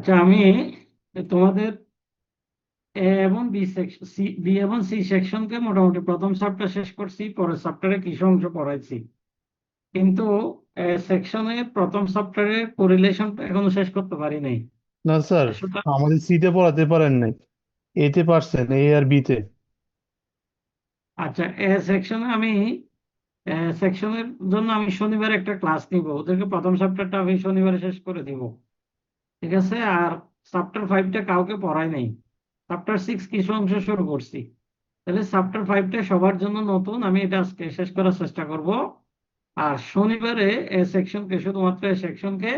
আচ্ছা, আমি তোমাদের এ এবং বি সেকশন, বি এবং সি সেকশনকে মোটামুটি প্রথম চ্যাপ্টার শেষ করছি, পরের চ্যাপ্টারে কিছু অংশ পড়াইছি। কিন্তু সেকশনে প্রথম চ্যাপ্টারে কোরিলেশন এখনো শেষ করতে পারি নাই। না স্যার, সুতরাং আমাদের সিতে পড়াতে পারেন নাই। এতে পারছেন, এ আর বিতে। আচ্ছা, সেকশনে আমি সেকশনের জন্য আমি শনিবার একটা ক্লাস নিব, ওদেরকে প্রথম চ্যাপ্টারটা আমি শনিবারে শেষ করে দিব। ঠিক আছে। আর চ্যাপ্টার 5টা কাউকে পড়াই নাই। চ্যাপ্টার 6 কিছু অংশ শুরু করছি। তাহলে চ্যাপ্টার 5টা সবার জন্য নতুন, আমি এটা আজকে শেষ করার চেষ্টা করব। আর শনিবারে এ সেকশনকে, শুধুমাত্র এ সেকশনকে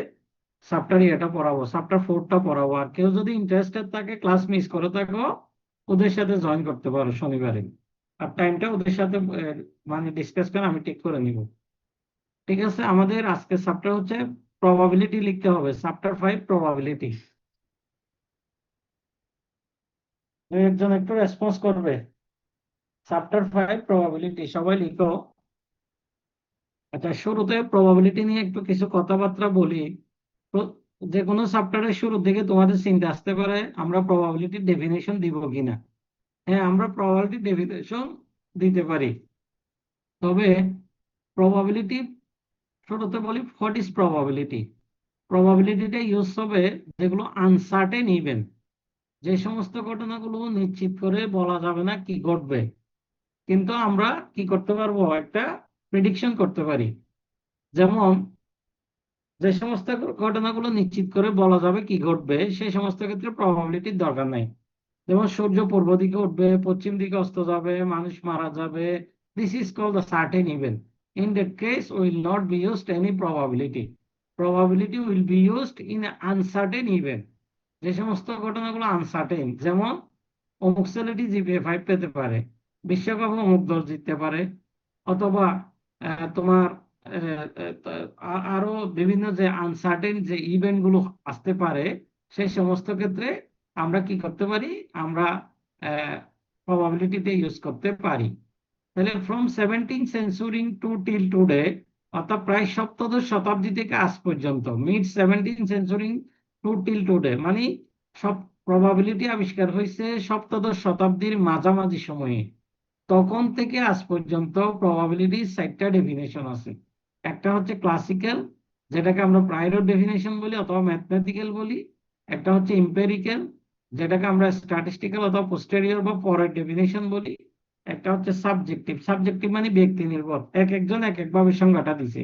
চ্যাপ্টার এটা পড়াবো, চ্যাপ্টার 4টা পড়াবো। আর কেউ যদি ইন্টারেস্টেড থাকে, ক্লাস মিস করে থাকো, ওদের সাথে জয়েন করতে পারো শনিবারে। আর টাইমটা ওদের সাথে মানে ডিসকাস করে আমি ঠিক করে নিব। ঠিক আছে। আমাদের আজকের চ্যাপ্টার হচ্ছে প্রবাবিলিটি, লিখতে হবে চ্যাপ্টার 5 প্রবাবিলিটি। একজন একটু রেসপন্স করবে? চ্যাপ্টার 5 প্রবাবিলিটি, সবাই লিখো। আচ্ছা, শুরুতে প্রবাবিলিটি নিয়ে একটু কিছু কথাবার্তা বলি। তো যে কোনো চ্যাপ্টারের শুরুর দিকে তোমাদের চিন্তা আসতে পারে, আমরা প্রবাবিলিটির ডেফিনেশন দিব কিনা। হ্যাঁ, আমরা প্রবাবিলিটি ডেফিনেশন দিতে পারি। তবে প্রবাবিলিটি, শুরুতে বলি হোয়াট ইজ প্রবাবিলিটি। প্রবাবিলিটিটা ইউজ হবে যেগুলো আনসার্টেন ইভেন্ট, যে সমস্ত ঘটনাগুলো নিশ্চিত করে বলা যাবে না কি ঘটবে, কিন্তু আমরা কি করতে পারবো, একটা প্রেডিকশন করতে পারি। যেমন, যে সমস্ত ঘটনাগুলো নিশ্চিত করে বলা যাবে কি ঘটবে, সেই সমস্ত ক্ষেত্রে প্রবাবিলিটির দরকার নাই। যেমন সূর্য পূর্ব দিকে উঠবে, পশ্চিম দিকে অস্ত যাবে, মানুষ মারা যাবে, this is called the certain event. In that case will not be used any probability. Probability will be used in uncertain event. যে সমস্ত ঘটনাগুলো আনসার্টেন, যেমন অমুক ছেলেটি জিপিএ 5 পেতে পারে, বিশ্বকাপে অমুক দল জিততে পারে, অথবা তোমার আরো বিভিন্ন যে আনসার্টেন যে ইভেন্ট গুলো আসতে পারে, সেই সমস্ত ক্ষেত্রে আমরা কি করতে পারি, আমরা প্রবাবিলিটিতে ইউজ করতে পারি। তাহলে from 17th century two till today, অর্থাৎ প্রায় সপ্তদশ শতাব্দী থেকে আজ পর্যন্ত, mid 17th century two till today মানে সব প্রবাবিলিটি আবিষ্কার হয়েছে সপ্তদশ শতাব্দীর মাঝামাঝি সময়ে। তখন থেকে আজ পর্যন্ত প্রবাবিলিটির 4টা ডেফিনেশন আছে। একটা হচ্ছে ক্লাসিক্যাল, যেটাকে আমরা প্রায়র ডেফিনেশন বলি অথবা ম্যাথমেটিক্যাল বলি। একটা হচ্ছে ইম্পেরিক্যাল, যেটাকে আমরা স্ট্যাটিস্টিক্যাল অথবা পোস্টেরিয়র বা পরের ডেফিনেশন বলি। একটা হচ্ছে সাবজেক্টিভ, সাবজেক্টিভ মানে ব্যক্তি নির্ভর, এক একজন এক একভাবে সংজ্ঞাটা দিছে।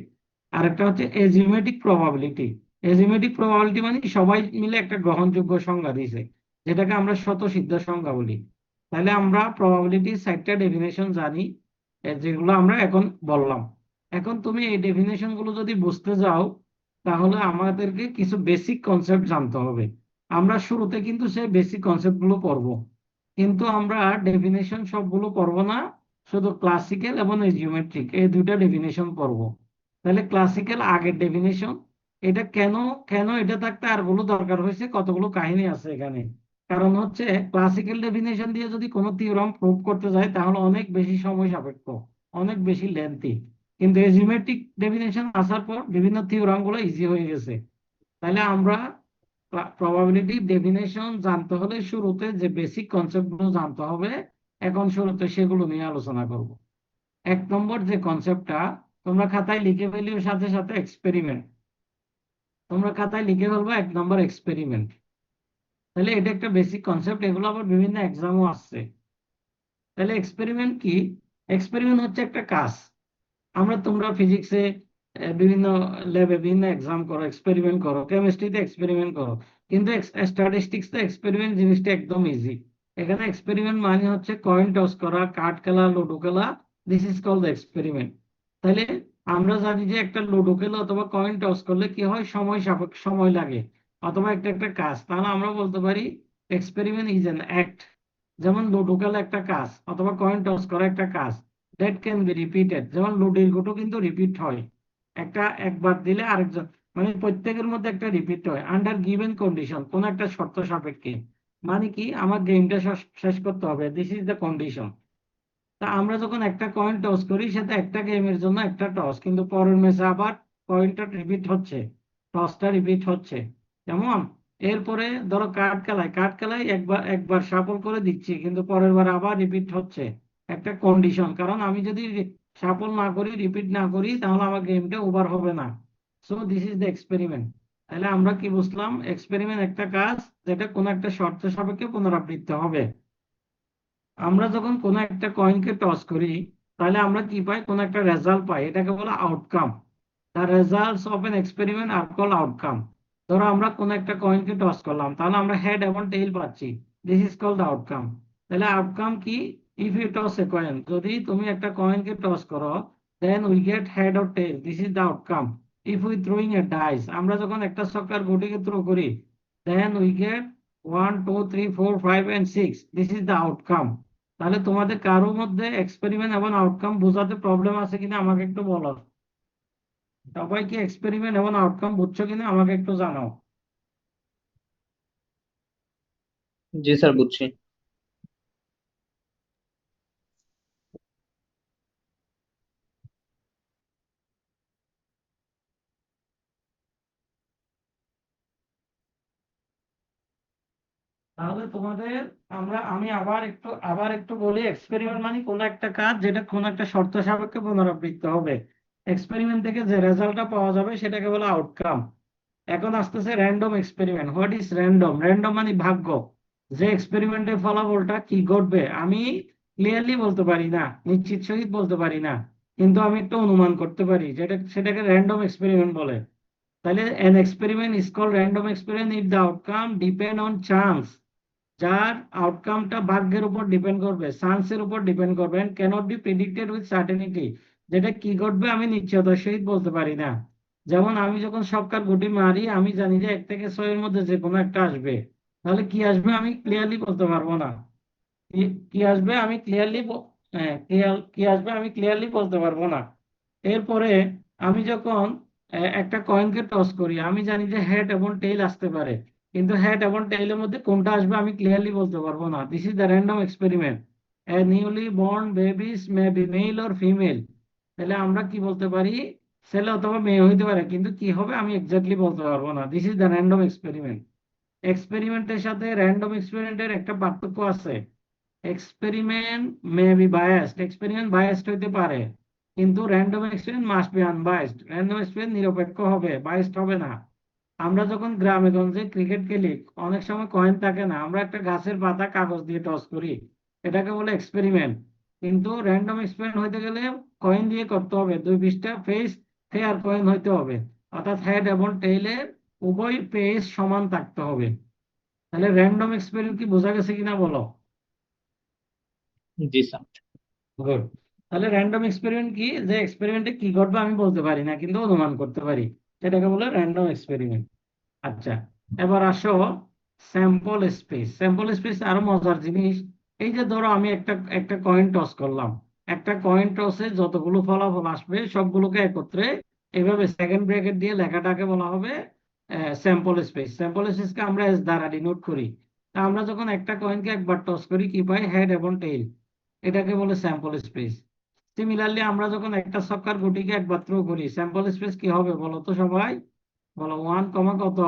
আর একটা হচ্ছে এজিওমেটিক প্রবাবিলিটি। এজিওমেটিক প্রবাবিলিটি মানে সবাই মিলে একটা গ্রহণযোগ্য সংজ্ঞা দিছে, যেটাকে আমরা স্বতঃসিদ্ধ সংজ্ঞা বলি। তাহলে আমরা প্রবাবিলিটির 4টা ডেফিনেশন জানি, যেগুলো আমরা এখন বললাম। এখন তুমি এই ডেফিনেশন গুলো যদি বুঝতে যাও, তাহলে আমাদেরকে কিছু বেসিক কনসেপ্ট জানতে হবে। আমরা শুরুতে কিন্তু সেই বেসিক কনসেপ্ট গুলো পড়বো, কিন্তু আমরা ডেফিনেশন সবগুলো পড়বো না, শুধু ক্লাসিক্যাল এবং জিওমেট্রিক এই দুইটা ডেফিনেশন পড়বো। তাহলে ক্লাসিক্যাল আগের ডেফিনেশন, এটা কেন, এটা থাকতে আরগুলো দরকার হয়েছে, কতগুলো কাহিনী আছে এখানে। কারণ হচ্ছে ক্লাসিক্যাল ডেফিনেশন দিয়ে যদি কোনো থিওরাম প্রুভ করতে যায়, তাহলে অনেক বেশি সময় সাপেক্ষ, অনেক বেশি লেন্থি। কিন্তু এজিওমেট্রিক ডেফিনেশন আসার পর বিভিন্ন থিওরাম গুলো ইজি হয়ে গেছে। তাহলে আমরা প্রবাবিলিটি ডেফিনেশন জানতে হলে শুরুতে যে বেসিক কনসেপ্ট গুলো জানতে হবে। এখন শুরুতে সেগুলো নিয়ে আলোচনা করব। 1 নম্বর যে কনসেপ্টটা, তোমরা খাতায় লিখে ফেলিও, সাথে সাথে এক্সপেরিমেন্ট। তোমরা খাতায় লিখে ফেলবো 1 নম্বর এক্সপেরিমেন্ট। তাহলে এটা একটা বেসিক কনসেপ্ট, এগুলো আবার বিভিন্ন এক্সামও আসছে। তাহলে এক্সপেরিমেন্ট কি? এক্সপেরিমেন্ট হচ্ছে একটা কাজ। তোমরা ফিজিক্সে বিভিন্ন ল্যাবে বিভিন্ন এক্সাম করো, এক্সপেরিমেন্ট করো, কেমিস্ট্রিতে এক্সপেরিমেন্ট করো, কিন্তু স্ট্যাটিস্টিক্সে এক্সপেরিমেন্ট জিনিসটা একদম ইজি। এখানে এক্সপেরিমেন্ট মানে হচ্ছে কয়েন টস করা, কার্ড খেলা, লুডো খেলা। This is called experiment. তাহলে আমরা জানি যে একটা লুডো খেলা অথবা কয়েন টস করলে কি হয়, সময় সাপেক্ষ, সময় লাগে, অথবা একটা একটা কাজ। তাহলে আমরা বলতে পারি এক্সপেরিমেন্ট ইজ অ্যান অ্যাক্ট। যেমন লুডো খেলা একটা কাজ, অথবা কয়েন টস করা একটা কাজ, দ্যাট ক্যান বি রিপিটেড। যেমন লুডোর গোটো কিন্তু রিপিট হয়, একটা একবার দিলে আরেকজন, মানে প্রত্যেকের মধ্যে একটা রিপিট হয় আন্ডার গিভেন কন্ডিশন, কোন একটা শর্ত সাপেক্ষে। মানে কি, আমার গেমটা শেষ করতে হবে, দিস ইজ দ্য কন্ডিশন। তা আমরা যখন একটা কয়েন টস করি, সেটা একটা গেমের জন্য একটা টস, কিন্তু পরের ম্যাচে আবার কয়েনটা রিপিট হচ্ছে, টসটা রিপিট হচ্ছে। যেমন এরপরে ধরো কাঠ খেলায় একবার একবার শাফল করে দিচ্ছি, কিন্তু পরের বার আবার রিপিট হচ্ছে। একটা কন্ডিশন, কারণ আমি যদি শাফল না করি, রিপিট না করি, তাহলে আমার গেমটা ওভার হবে না। So this is the experiment. তাহলে আমরা কি বুঝলাম? এক্সপেরিমেন্ট একটা কাজ যেটা কোনো একটা শর্ত সাপেক্ষে পুনরাবৃত্তি হবে। আমরা যখন কোনো একটা কয়েনকে টস করি, তাহলে আমরা কি পাই? কোনো একটা রেজাল্ট পাই, এটাকে বলে outcome. The results of an experiment are call outcome. ধরো আমরা কোনো একটা কয়েনকে টস করলাম, তাহলে আমরা হেড এবং টেইল পাচ্ছি। This is called the outcome. তাহলে আউটকাম কি? If you toss a coin, যদি তুমি একটা কয়েনকে টস করো, then we get head or tail, this is the outcome. If we throwing a dice, আমরা যখন একটা ছক্কার গুটিকে থ্রো করি, then we get 1 2 3 4 5 and 6, this is the outcome. তাহলে তোমাদের কারোর মধ্যে এক্সপেরিমেন্ট এবং আউটকাম বোঝাতে প্রবলেম আছে কিনা আমাকে একটু বলো। সবাই কি এক্সপেরিমেন্ট এবং আউটকাম বুঝছো কিনা আমাকে একটু জানাও। জি স্যার, বুঝছি। তাহলে তোমাদের আমি আবার একটু বলি, এক্সপেরিমেন্ট মানে কোন একটা কাজ যেটা কোন একটা শর্ত সাপেক্ষে পুনরাবৃত্তি হবে। এক্সপেরিমেন্ট থেকে যে রেজাল্টটা পাওয়া যাবে সেটাকে বলে আউটকাম। এখন আসতেছে random experiment. What is random? Random মানে ভাগ্য। যে এক্সপেরিমেন্টের ফলাফলটা কি ঘটবে আমি ক্লিয়ারলি বলতে পারি না, নিশ্চিত সহিত বলতে পারি না, কিন্তু আমি একটা অনুমান করতে পারি, সেটাকে র্যান্ডম এক্সপেরিমেন্ট বলে। তাহলে an experiment is called random experiment if the outcome depend on chance, যার আউটকামটা ভাগ্যের উপর ডিপেন্ড করবে, চান্সের উপর ডিপেন্ড করবে, and cannot be predicted with certainty, যেটা কি ঘটবে আমি নিশ্চয়তার সহিত বলতে পারি না। যেমন আমি যখন ছক্কার গুটি মারি, আমি জানি যে 1 থেকে 6 এর মধ্যে যে কোনো একটা আসবে। তাহলে কি আসবে আমি ক্লিয়ারলি বলতে পারবো না। কি কি আসবে আমি ক্লিয়ারলি, হ্যাঁ, কি আসবে আমি ক্লিয়ারলি বলতে পারবো না। এরপরে আমি যখন একটা কয়েনকে টস করি, আমি জানি যে হেড এবং টেইল আসতে পারে, কিন্তু হেড এবং টেইলের মধ্যে কোনটা আসবে আমি ক্লিয়ারলি বলতে পারবো না। This is the random experiment. A newly born babies may be male or female. তাহলে আমরা কি বলতে পারি? ছেলে অথবা মেয়ে হইতে পারে, কিন্তু কি হবে আমি এক্স্যাক্টলি বলতে পারবো না। This is the random experiment. এক্সপেরিমেন্টের সাথে র্যান্ডম এক্সপেরিমেন্টের একটা পার্থক্য আছে। Experiment may be biased, experiment biased হইতে পারে, কিন্তু random experiment must be unbiased. Random experiment নিরপেক্ষ হবে, বায়াসড হবে না। আমরা যখন গ্রামে গঞ্জে ক্রিকেট খেলি, অনেক সময় কয়েন থাকে না, আমরা একটা গাছের পাতা কাগজ দিয়ে টস করি, এটাকে বলে এক্সপেরিমেন্ট। কিন্তু র্যান্ডম এক্সপেরিমেন্ট হইতে গেলে কয়েন দিয়ে করতে হবে, 2 পৃষ্ঠা ফেস ফেয়ার কয়েন হইতে হবে, অর্থাৎ হেড এবং টেইলের উভয় পেজ সমান থাকতে হবে। তাহলে র্যান্ডম এক্সপেরিমেন্ট কি বোঝা গেছে কিনা বলো। জি স্যার। গুড। তাহলে র্যান্ডম এক্সপেরিমেন্ট কি? যে এক্সপেরিমেন্টে কি ঘটবে আমি বলতে পারি না, কিন্তু অনুমান করতে পারি, সেটাকে বলে র্যান্ডম এক্সপেরিমেন্ট। আচ্ছা, এবার আসো স্যাম্পল স্পেস। স্যাম্পল স্পেস আরো মজার জিনিস। এই যে ধরো আমি একটা একটা কয়েন টস করলাম, একটা কয়েন টসে যতগুলো ফলাফল আসবে সবগুলোকে একত্রে এইভাবে সেকেন্ড ব্র্যাকেট দিয়ে লেখাটাকে বলা হবে স্যাম্পল স্পেস। স্যাম্পল স্পেসকে আমরা এস দ্বারা ডিনোট করি। তা আমরা যখন একটা কয়েনকে একবার টস করি কি পাই? হেড এবং টেইল। এটাকে বলে স্যাম্পল স্পেস। সিমিলারলি আমরা যখন একটা ছক্কার গুটিকে একবার থ্রো করি, স্যাম্পল স্পেস কি হবে বলো তো সবাই? বলো 1, কত?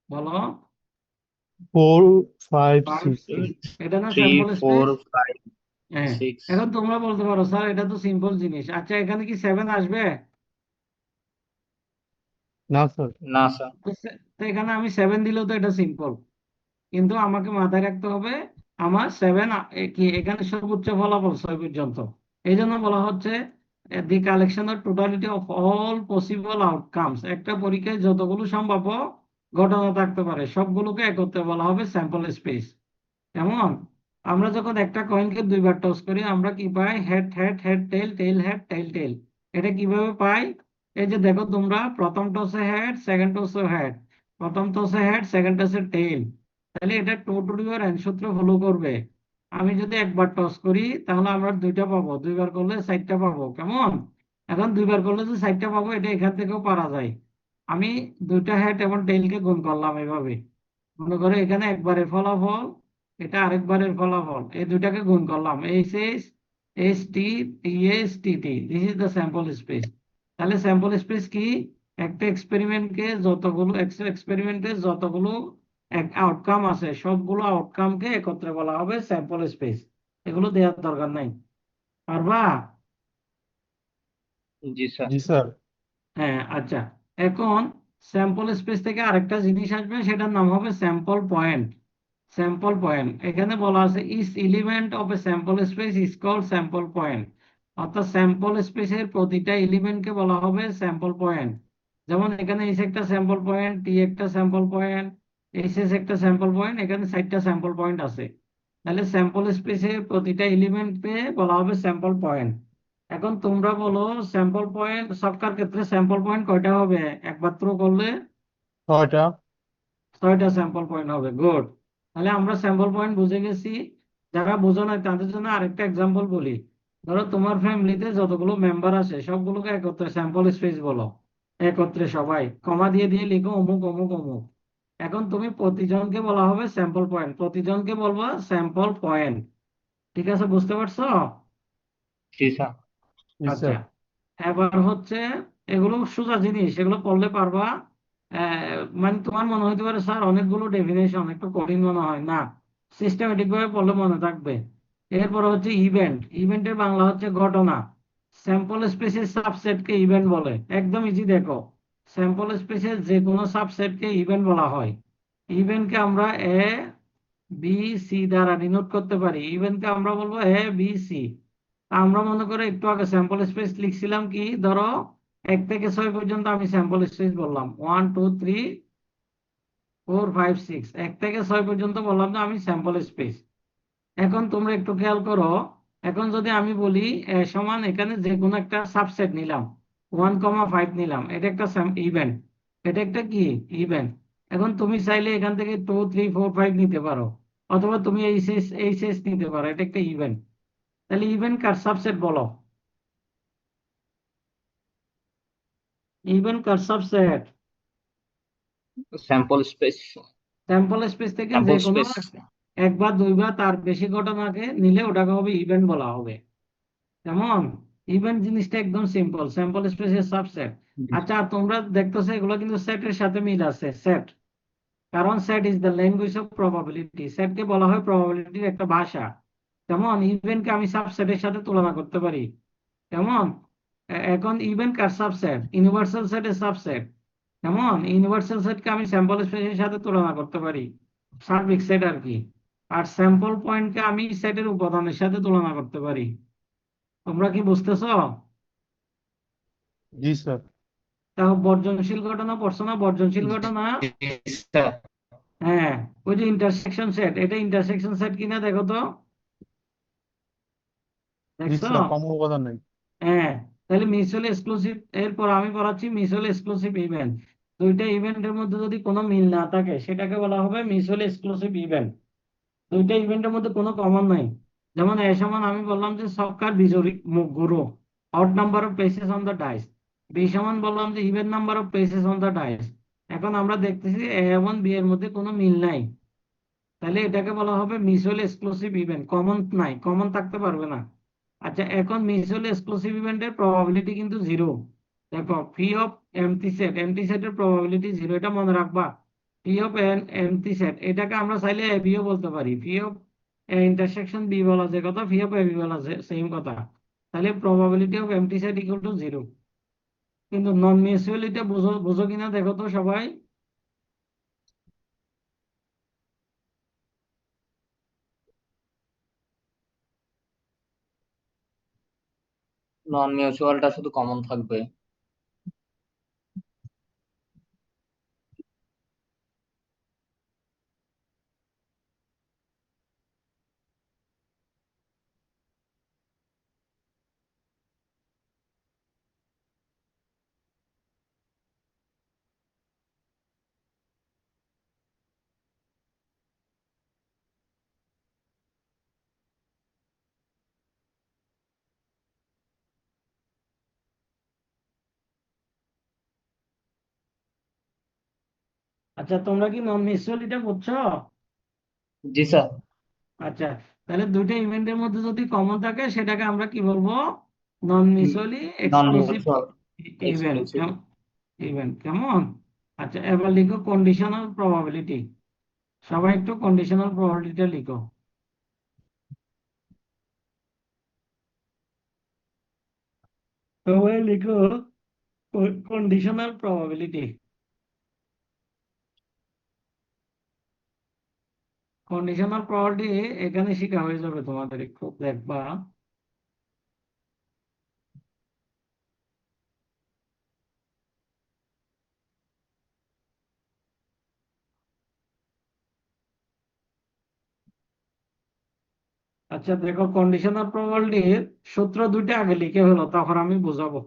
বলো। 4 5 6। 5 6, এটা না three sample four space? Five হ্যাঁ। সিক্স এখন তোমরা বলতে পারো স্যার এটা তো সিম্পল জিনিস। আচ্ছা, এখানে কি 7 আসবে? না স্যার। না স্যার। তো এখানে আমি 7 দিলেও তো এটা সিম্পল, কিন্তু আমাকে মাথায় রাখতে হবে আমার 7 কি এখানে সর্বোচ্চ ফলাফল 6 পর্যন্ত। এই জন্য বলা হচ্ছে the collection of totality of all possible outcomes. একটা পরীক্ষায় যতগুলো সম্ভাব্য ঘটনা থাকতে পারে সবগুলোকে একত্রে বলা হবে স্যাম্পল স্পেস। কেমন? আমরা যখন একটা কয়েনকে 2 বার টস করি আমরা কি পাই? Head head head tail, tail head, tail tail. এটা কিভাবে পাই? এই যে দেখো তোমরা, প্রথম টসে হেড, সেকেন্ড টসে হেড, প্রথম টসে হেড, সেকেন্ড টসে টেইল। তাহলে এটা 2 to the n সূত্র ফলো করবে। আমি যদি একবার টস করি তাহলে আমরা 2টা পাবো, 2 বার করলে 4টা পাবো। কেমন? এখন 2 বার করলে যে 4টা পাবো এটা এখান থেকেও পারা যায়। আমি 2টা হেড এবং টেইলকে গুণ করলাম এভাবে। মনে করো এখানে একবারের ফলাফল, এটা আরেকবারের ফলাফল, এই দুটাকে গুণ করলাম, H S S T T S T T, this is the sample space. তাহলে স্যাম্পল স্পেস কি? একটা এক্সপেরিমেন্টের যতগুলো আউটকাম আছে সবগুলো আউটকামকে একত্রে বলা হবে স্যাম্পল স্পেস। এগুলো দেওয়ার দরকার নাই। পারবা? জি স্যার। জি স্যার। হ্যাঁ, আচ্ছা। এখন স্যাম্পল স্পেস থেকে আরেকটা জিনিস আসবে, সেটার নাম হবে স্যাম্পল পয়েন্ট। স্যাম্পল পয়েন্ট এখানে বলা আছে each element of a sample space is called sample point. অর্থাৎ স্যাম্পল স্পেসের প্রতিটা এলিমেন্টকে বলা হবে স্যাম্পল পয়েন্ট। যেমন এখানে এস একটা স্যাম্পল পয়েন্ট, টি একটা স্যাম্পল পয়েন্ট, এস এস একটা স্যাম্পল পয়েন্ট, এখানে 4টা স্যাম্পল পয়েন্ট আছে। তাহলে স্যাম্পল স্পেসের প্রতিটা এলিমেন্টকে বলা হবে স্যাম্পল পয়েন্ট। এখন তোমরা বলো স্যাম্পল পয়েন্ট সবকার ক্ষেত্রে স্যাম্পল পয়েন্ট কয়টা হবে একমাত্র করলে? 6টা। 6টা স্যাম্পল পয়েন্ট হবে। গুড। তাহলে আমরা স্যাম্পল পয়েন্ট বুঝে গেছি। যারা বোঝো না তাদের জন্য আরেকটা এক্সাম্পল বলি। ধরো তোমার ফ্যামিলিতে যতগুলো মেম্বার আছে সবগুলোকে একত্রে স্যাম্পল স্পেস বলো। একত্রে সবাই কমা দিয়ে দিয়ে লিখো অমুক অমুক অমুক। এখন তুমি প্রতিজনকে বলা হবে স্যাম্পল পয়েন্ট, প্রতিজনকে বলবা স্যাম্পল পয়েন্ট। ঠিক আছে, বুঝতে পারছো? জি স্যার। জি আচ্ছা, স্যার। এবার হচ্ছে এগুলো সোজা জিনিস, এগুলো পড়লে পারবা। মানে তোমার মনে হতে পারে স্যার অনেকগুলো ডেফিনেশন, একটু কঠিন মনে হয় না, সিস্টেমেটিক ভাবে পড়লে মনে থাকবে। এরপর হচ্ছে ইভেন্ট। ইভেন্টের বাংলা হচ্ছে ঘটনা। স্যাম্পল স্পেসের সাবসেটকে ইভেন্ট বলে। একদম ইজি, দেখো স্যাম্পল স্পেসের যে কোনো সাবসেটকে ইভেন্ট বলা হয়। ইভেন্টকে আমরা এ বি সি দ্বারা ডিনোট করতে পারি। ইভেন্টকে আমরা বলবো এ বি সি। আমরা মনে করে একটু আগে স্যাম্পল স্পেস লিখছিলাম কি, ধরো 1 থেকে 6 পর্যন্ত আমি স্যাম্পল স্পেস বললাম, 1 2 3 4 5 6, 1 থেকে 6 পর্যন্ত বললাম না আমি স্যাম্পল স্পেস। এখন তোমরা একটু খেয়াল করো, এখন যদি আমি বলি সমান এখানে যে কোনো একটা সাবসেট নিলাম, 1,5 নিলাম, এটা একটা ইভেন্ট। এটা একটা কি ইভেন্ট। এখন তুমি চাইলে এখান থেকে 2 3 4 5 নিতে পারো, অথবা তুমি এইচ এস নিতে পারো, এটা একটা ইভেন্ট। তাহলে ইভেন্ট কার সাবসেট বলো? ইভেন্ট কার subset? Sample space. Sample space থেকে যে স্যাম্পল কোনো স্পেস। এক বা দুই বা তার বেশি ঘটনাকে নিলে ওটাকে হবে ইভেন্ট বলা হবে। কেমন? ইভেন্ট জিনিসটা একদম সিম্পল, স্যাম্পল স্পেসের সাবসেট। আচ্ছা, তোমরা দেখতেছো এগুলো কিন্তু সেটের সাথে মিল আছে, সেট। কারণ set is the language of probability, সেটকে বলা হয় প্রবাবিলিটির একটা ভাষা। কেমন? ইভেন্টকে আমি সাবসেটের সাথে তুলনা করতে পারি। কেমন? এখন ইভেন্ট কার সাবসেট? ইউনিভার্সাল সেটের সাবসেট। কেমন? ইউনিভার্সাল সেটকে আমি স্যাম্পল স্পেসের সাথে তুলনা করতে পারি, সার্বিক সেট আর কি। আর স্যাম্পল পয়েন্টকে আমি সেটের উপাদানের সাথে তুলনা করতে পারি। তোমরা কি বুঝতেছো? জি স্যার। তাও বর্জনশীল ঘটনা পড়ছো না? বর্জনশীল ঘটনা। জি স্যার। হ্যাঁ, ওই যে ইন্টারসেকশন সেট, এটা ইন্টারসেকশন সেট কিনা দেখো তো। জি দেখছো? স্যার, কমন উপাদান নেই। হ্যাঁ। তাহলে মিউচুয়ালি এক্সক্লুসিভ, এরপর আমি পড়াচ্ছি মিউচুয়ালি এক্সক্লুসিভ ইভেন্ট। দুইটা ইভেন্টের মধ্যে যদি কোনো মিল না থাকে সেটাকে বলা হবে মিউচুয়ালি এক্সক্লুসিভ ইভেন্ট। দুইটা ইভেন্টের মধ্যে কোনো কমন নাই। যেমন এ সমান আমি বললাম যে সবকার বিজয়ী মুখ গুরু, odd number of faces on the dice. B সমান বললাম যে even number of faces on the dice. এখন আমরা দেখতেছি এ এবং বি এর মধ্যে কোনো মিল নাই। তাহলে এটাকে বলা হবে মিউচুয়ালি এক্সক্লুসিভ ইভেন্ট, কমন নাই, কমন থাকতে পারবে না। আচ্ছা, এখন মিউচুয়ালি এক্সক্লুসিভ ইভেন্টের প্রবাবিলিটি কিন্তু জিরো। দেখো ফি অফ এমটি সেটের প্রবাবিলিটি জিরো, এটা মনে রাখবা। ফি অফ এমটি সেট এটাকে আমরা চাইলে এবিও বলতে পারি, ফি অফ ইন্টারসেকশন বি বলা যে কথা, ফি অফ এবি বলা সেম কথা। তাহলে probability of MT set equal to zero. কিন্তু নন মিউচুয়ালিটা বুঝো বুঝো কিনা দেখো তো সবাই। নন মিউচুয়ালটা শুধু কমন থাকবে। আচ্ছা, তোমরা কি নন মিউচুয়ালিটা বুঝছো? জি স্যার। আচ্ছা, তাহলে দুইটা ইভেন্টের মধ্যে যদি কমন থাকে সেটাকে আমরা কি বলবো? Non mutually non exclusive mutual event. Exclusive. Even, কেমন? আচ্ছা, এবার লিখো কন্ডিশনাল প্রবাবিলিটি। সবাই একটু কন্ডিশনাল প্রবাবিলিটিটা লিখো। সবাই লিখো কন্ডিশনাল প্রবাবিলিটি। কন্ডিশনাল প্রবাবিলিটি এখানে শেখা হয়ে যাবে তোমাদের, একটু দেখবা। আচ্ছা দেখো, কন্ডিশনাল প্রবাবিলিটির সূত্র দুইটা আগে লিখে হলো, তখন আমি বুঝাবো।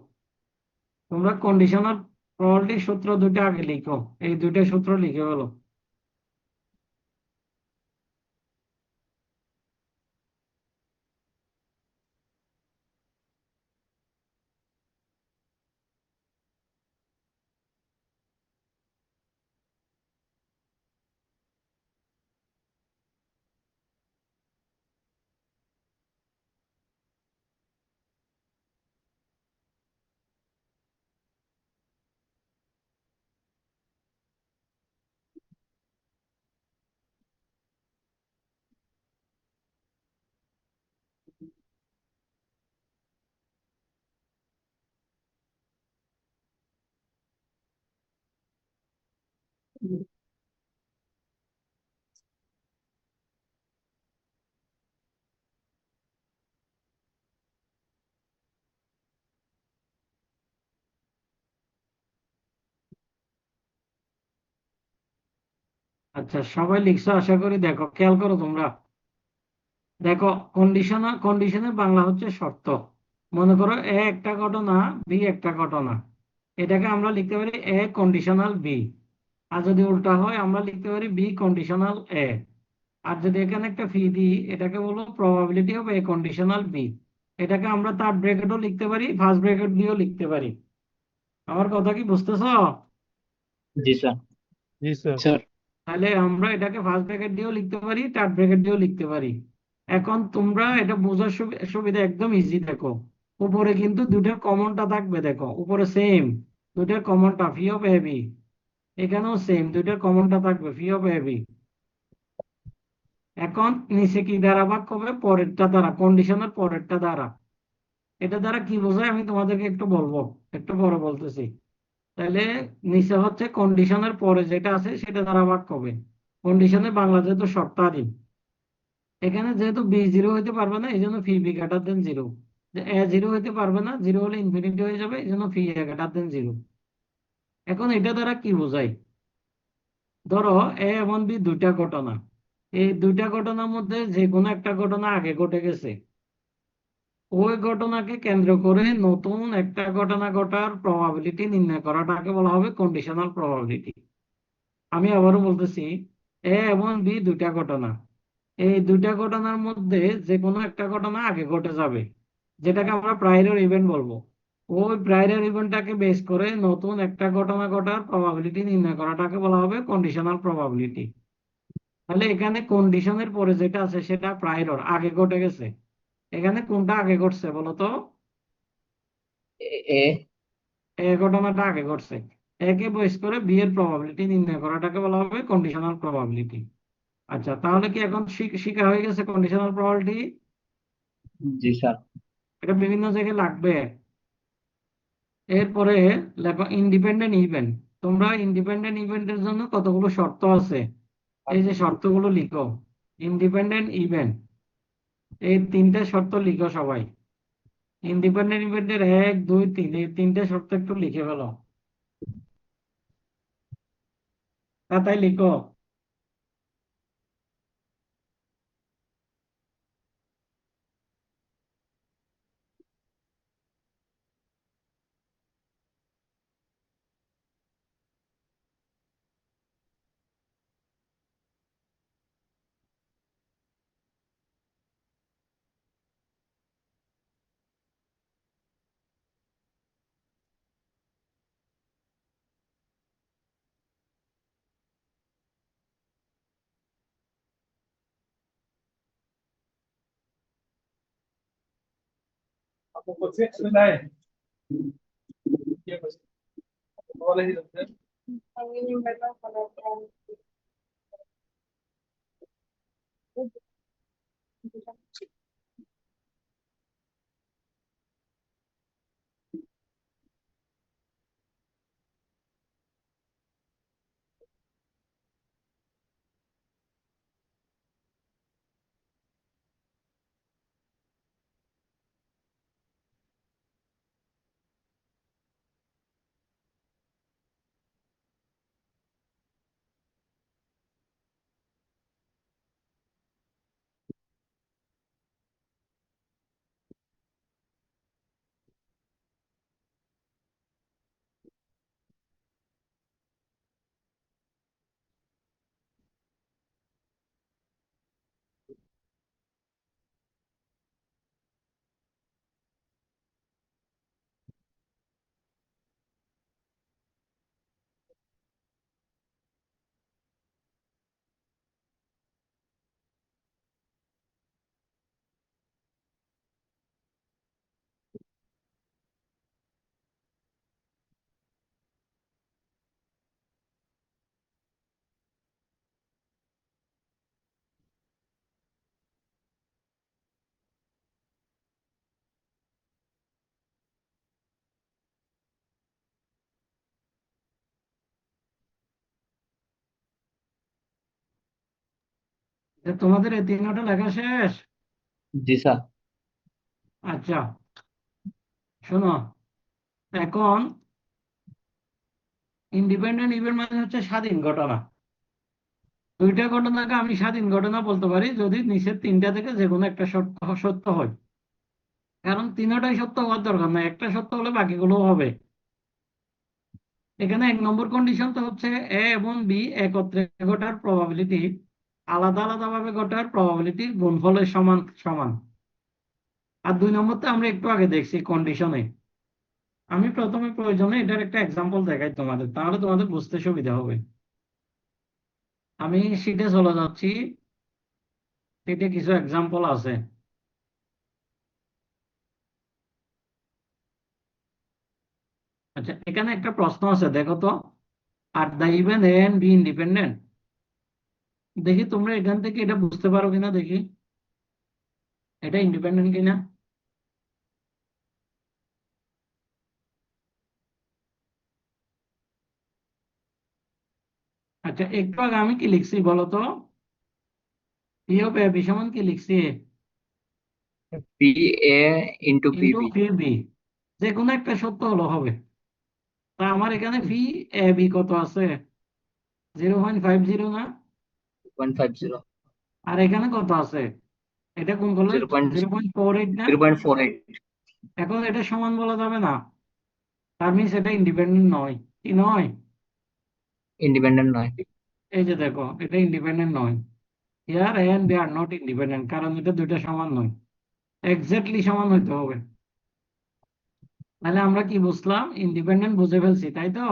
তোমরা কন্ডিশনাল প্রবাবিলিটির সূত্র দুইটা আগে লিখো, এই দুইটা সূত্র লিখে হলো। আচ্ছা, সবাই লিখছো আশা করি। দেখো, খেয়াল করো তোমরা। দেখো, কন্ডিশনের বাংলা হচ্ছে শর্ত। মনে করো এ একটা ঘটনা, বি একটা ঘটনা। এটাকে আমরা লিখতে পারি এ কন্ডিশনাল বি। আর যদি উল্টা হয় আমরা লিখতে পারি বি কন্ডিশনাল এ। আর যদি এখানে একটা ফি দিই, এটাকে বলবো probability of a conditional B. এটাকে আমরা থার্ড ব্র্যাকেটও লিখতে পারি, ফার্স্ট ব্র্যাকেট দিয়েও লিখতে পারি। আমার কথা কি বুঝতেছো? জি স্যার। জি স্যার। স্যার। তাহলে আমরা এটাকে ফার্স্ট ব্র্যাকেট দিয়েও লিখতে পারি, থার্ড ব্র্যাকেট দিয়েও লিখতে পারি। এখন তোমরা এটা বোঝার সুবিধা একদম ইজি। দেখো, উপরে কিন্তু দুটার কমনটা থাকবে। দেখো উপরে সেম, দুটার কমনটা ফি অফ এ বি। এখানেও সেম, দুটার কমনটা থাকবে ফি অফ এ বি। এখন নিচে কি দ্বারা ভাগ হবে? পরেরটা দ্বারা, কন্ডিশনের পরেরটা দ্বারা। এটা দ্বারা কি বোঝায় আমি তোমাদেরকে একটু বলবো, একটু পরে বলতেছি। তাহলে নিচে হচ্ছে কন্ডিশনের পরে যেটা আছে সেটা দ্বারা ভাগ হবে। কন্ডিশনে বাংলা যেহেতু শর্তাদি, এখানে যেহেতু বি জিরো হইতে পারবে না, এই জন্য ফি বি গ্রেটার দেন জিরো। এ জিরো হইতে পারবে না, জিরো হলে ইনফিনিটি হয়ে যাবে, এই জন্য ফি এ গ্রেটার দেন জিরো। এখন এটা দ্বারা কি বোঝায়? ধরো এ এবং বি দুইটা ঘটনা। এই দুইটা ঘটনার মধ্যে যে কোনো একটা ঘটনা আগে ঘটে গেছে। ওই ঘটনাকে কেন্দ্র করে নতুন একটা ঘটনা ঘটার প্রবাবিলিটি নির্ণয় করাটাকে বলা হবে কন্ডিশনাল প্রবাবিলিটি। আমি আবারও বলতেছি, এ এবং বি দুইটা ঘটনা। এই দুইটা ঘটনার মধ্যে যে কোনো একটা ঘটনা আগে ঘটে যাবে, যেটাকে আমরা প্রায়র ইভেন্ট বলবো। ওই প্রায়র ইভেন্টটাকে বেস করে নতুন একটা ঘটনা ঘটার প্রবাবিলিটি নির্ণয় করাটাকে বলা হবে কন্ডিশনাল প্রবাবিলিটি। তাহলে এখানে কন্ডিশনের পরে যেটা আছে সেটা প্রায়র, আগে ঘটে গেছে। এখানে কোনটা আগে ঘটছে বলো তো? এ। এ ঘটনাটা আগে ঘটছে। একে বেস করে বি এর প্রবাবিলিটি নির্ণয় করাটাকে বলা হবে কন্ডিশনাল প্রবাবিলিটি। আচ্ছা, তাহলে কি এখন শিখা হয়ে গেছে কন্ডিশনাল প্রবাবিলিটি? জি স্যার। এটা বিভিন্ন জায়গায় লাগবে। এরপরে লেখো ইন্ডিপেন্ডেন্ট ইভেন্ট। তোমরা ইন্ডিপেন্ডেন্ট ইভেন্টের জন্য কতগুলো শর্ত আছে, এই যে শর্তগুলো লিখো। ইন্ডিপেন্ডেন্ট ইভেন্ট, এই তিনটে শর্ত লিখো সবাই। ইন্ডিপেন্ডেন্ট ইভেন্টের এক দুই তিন, এই তিনটে শর্ত একটু লিখে ফেলো, খাতায় লিখো। তোমাদের এই 3টা লেখা শেষ? জি স্যার। আচ্ছা, শোনো, এখন ইন্ডিপেন্ডেন্ট ইভেন্ট মানে হচ্ছে স্বাধীন ঘটনা। দুইটা ঘটনাকে আমি স্বাধীন ঘটনা বলতে পারি যদি নিচের 3টা থেকে যে কোনো একটা সত্য সত্য হয়। কারণ 3টাই সত্য হওয়ার দরকার নাই, একটা সত্য হলে বাকিগুলো হবে। এখানে 1 নম্বর কন্ডিশন তো হচ্ছে এ এবং বি একত্রে ঘটার প্রবাবিলিটি আলাদা আলাদা ভাবে ঘটার প্রবাবিলিটির গুণফলের সমান সমান। আর 2 নম্বরটা আমরা একটু আগে দেখছি কন্ডিশনে। আমি প্রথমে প্রয়োজনে এটার একটা এক্সাম্পল দেখাই তোমাদের, তাহলে তোমাদের বুঝতে সুবিধা হবে। আমি শিটে চলে যাচ্ছি, শিটে কিছু এক্সাম্পল আছে। আচ্ছা, এখানে একটা প্রশ্ন আছে, দেখো তো। Are the event A and B independent. দেখি তোমরা এখান থেকে এটা বুঝতে পারো কিনা, দেখি এটা ইন্ডিপেন্ডেন্ট কিনা। আচ্ছা, একটু আগে আমি কি লিখছি বলো তো? পি অফ এ বি সমান কি লিখছি? P A into P into B. P B. যে কোনো একটা সত্য হলো হবে। তা আমার এখানে পি এ বি কত আছে? 0.50 না? 0.50। আর এখানে কত আছে? এটা কোন করলে? জিরো পয়েন্ট 0.48 না? 0.48। এখন এটা সমান বলা যাবে না, তার মিনস এটা ইন্ডিপেন্ডেন্ট নয়। কি নয়? ইন্ডিপেন্ডেন্ট নয়। এই যে দেখো, এটা ইন্ডিপেন্ডেন্ট নয়। Here A and B are not independent, কারণ এটা দুইটা সমান নয়, এক্স্যাক্টলি সমান হইতে হবে। তাহলে আমরা কি বুঝলাম? ইন্ডিপেন্ডেন্ট বুঝে ফেলছি, তাই তো?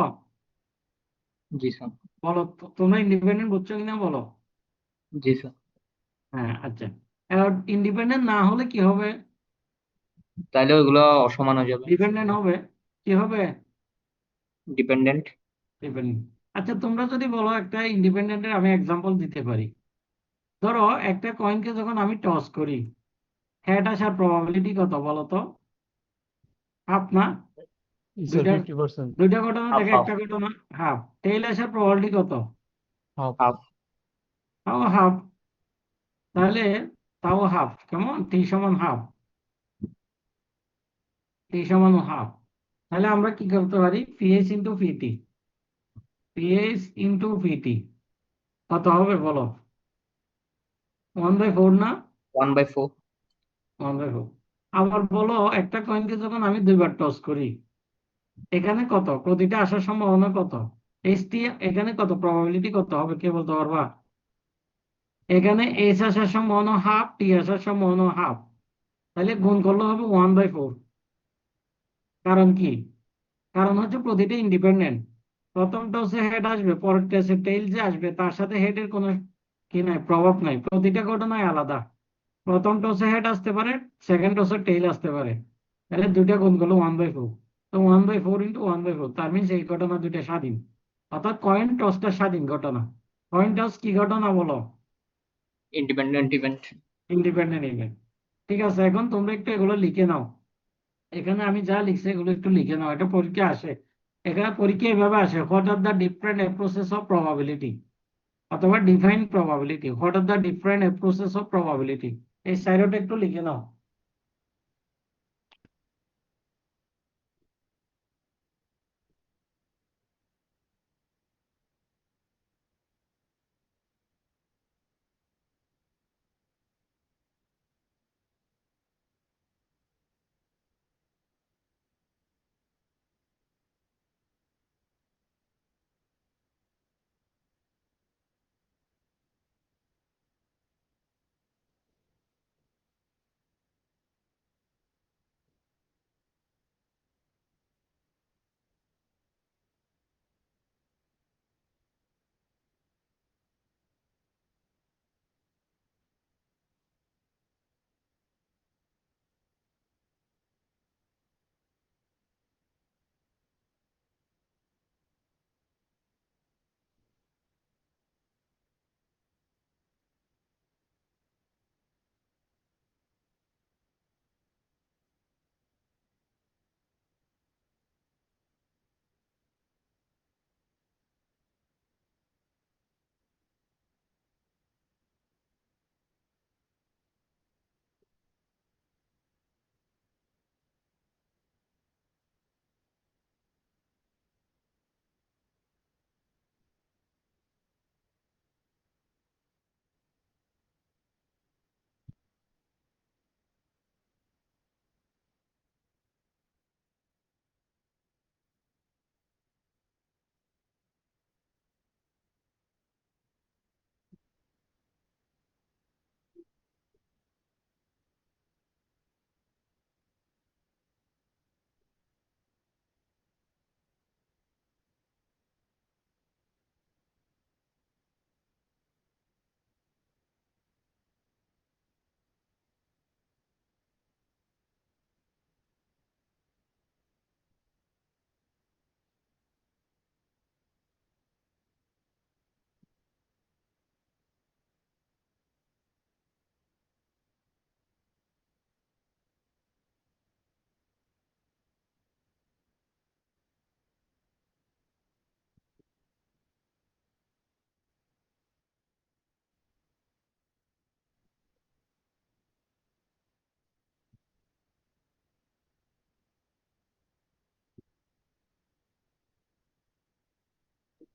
জি স্যার। বলো তোমরা ইন্ডিপেন্ডেন্ট বুঝছো কিনা বলো। জি স্যার। হ্যাঁ, আচ্ছা। এবার ইন্ডিপেন্ডেন্ট না হলে কি হবে? তাহলে ওইগুলো অসমান হয়ে যাবে। ডিপেন্ডেন্ট হবে। কি হবে? ডিপেন্ডেন্ট। ডিপেন্ডেন্ট। আচ্ছা, তোমরা যদি বলো একটা ইন্ডিপেন্ডেন্টের আমি এক্সাম্পল দিতে পারি। ধরো একটা কয়েনকে যখন আমি টস করি, হেড আসার প্রবাবিলিটি কত বলো তো? হাফ না? স্যার দুইটা 50%। দুইটা ঘটনা হাফ থেকে হাফ। একটা ঘটনা হাফ। টেইল আসার প্রবাবিলিটি কত? হাফ। হাফ। তাও হাফ। তাহলে তাও হাফ, কেমন? টি সমান হাফ। টি সমান হাফ। তাহলে আমরা কি করতে পারি? PH into PT. PH into PT কত হবে বলো? 1/4 না? 1/4। 1/4। আবার বলো একটা কয়েনকে যখন আমি দুইবার টস করি, এখানে কত প্রতিটা আসার সম্ভাবনা কত? টি এখানে কত প্রবাবিলিটি কত হবে কে বলতে পারবা? এখানে এস আসার সম্ভাবনা হাফ, টি আসার সম্ভাবনা হাফ। তাহলে গুণ করলে হবে 1/4। কারণ কি? কারণ হচ্ছে প্রতিটা ইন্ডিপেন্ডেন্ট। প্রথম টসে হেড আসবে, পরের টসে টেইল যে আসবে তার সাথে হেডের কোনো কি নাই, প্রভাব নাই, প্রতিটা ঘটনায় আলাদা। প্রথম টসে হেড আসতে পারে, সেকেন্ড টসে টেইল আসতে পারে। তাহলে দুইটা গুণ করলে 1/4। তো 1/4 ইন্টু 1/4, তার মিনস এই ঘটনা দুইটা স্বাধীন, অর্থাৎ কয়েন টসটা স্বাধীন ঘটনা। কয়েন টস কি ঘটনা বলো? Independent event. Independent event. ঠিক আছে, এখন তোমরা একটু এগুলো লিখে নাও। এখানে আমি যা লিখছি এগুলো একটু লিখে নাও, এটা পরীক্ষা আসে। এখানে পরীক্ষা এভাবে আসে, what are the different approaches of probability, অথবা define probability, what are the different approaches of probability. এই সাইডটা একটু লিখে নাও।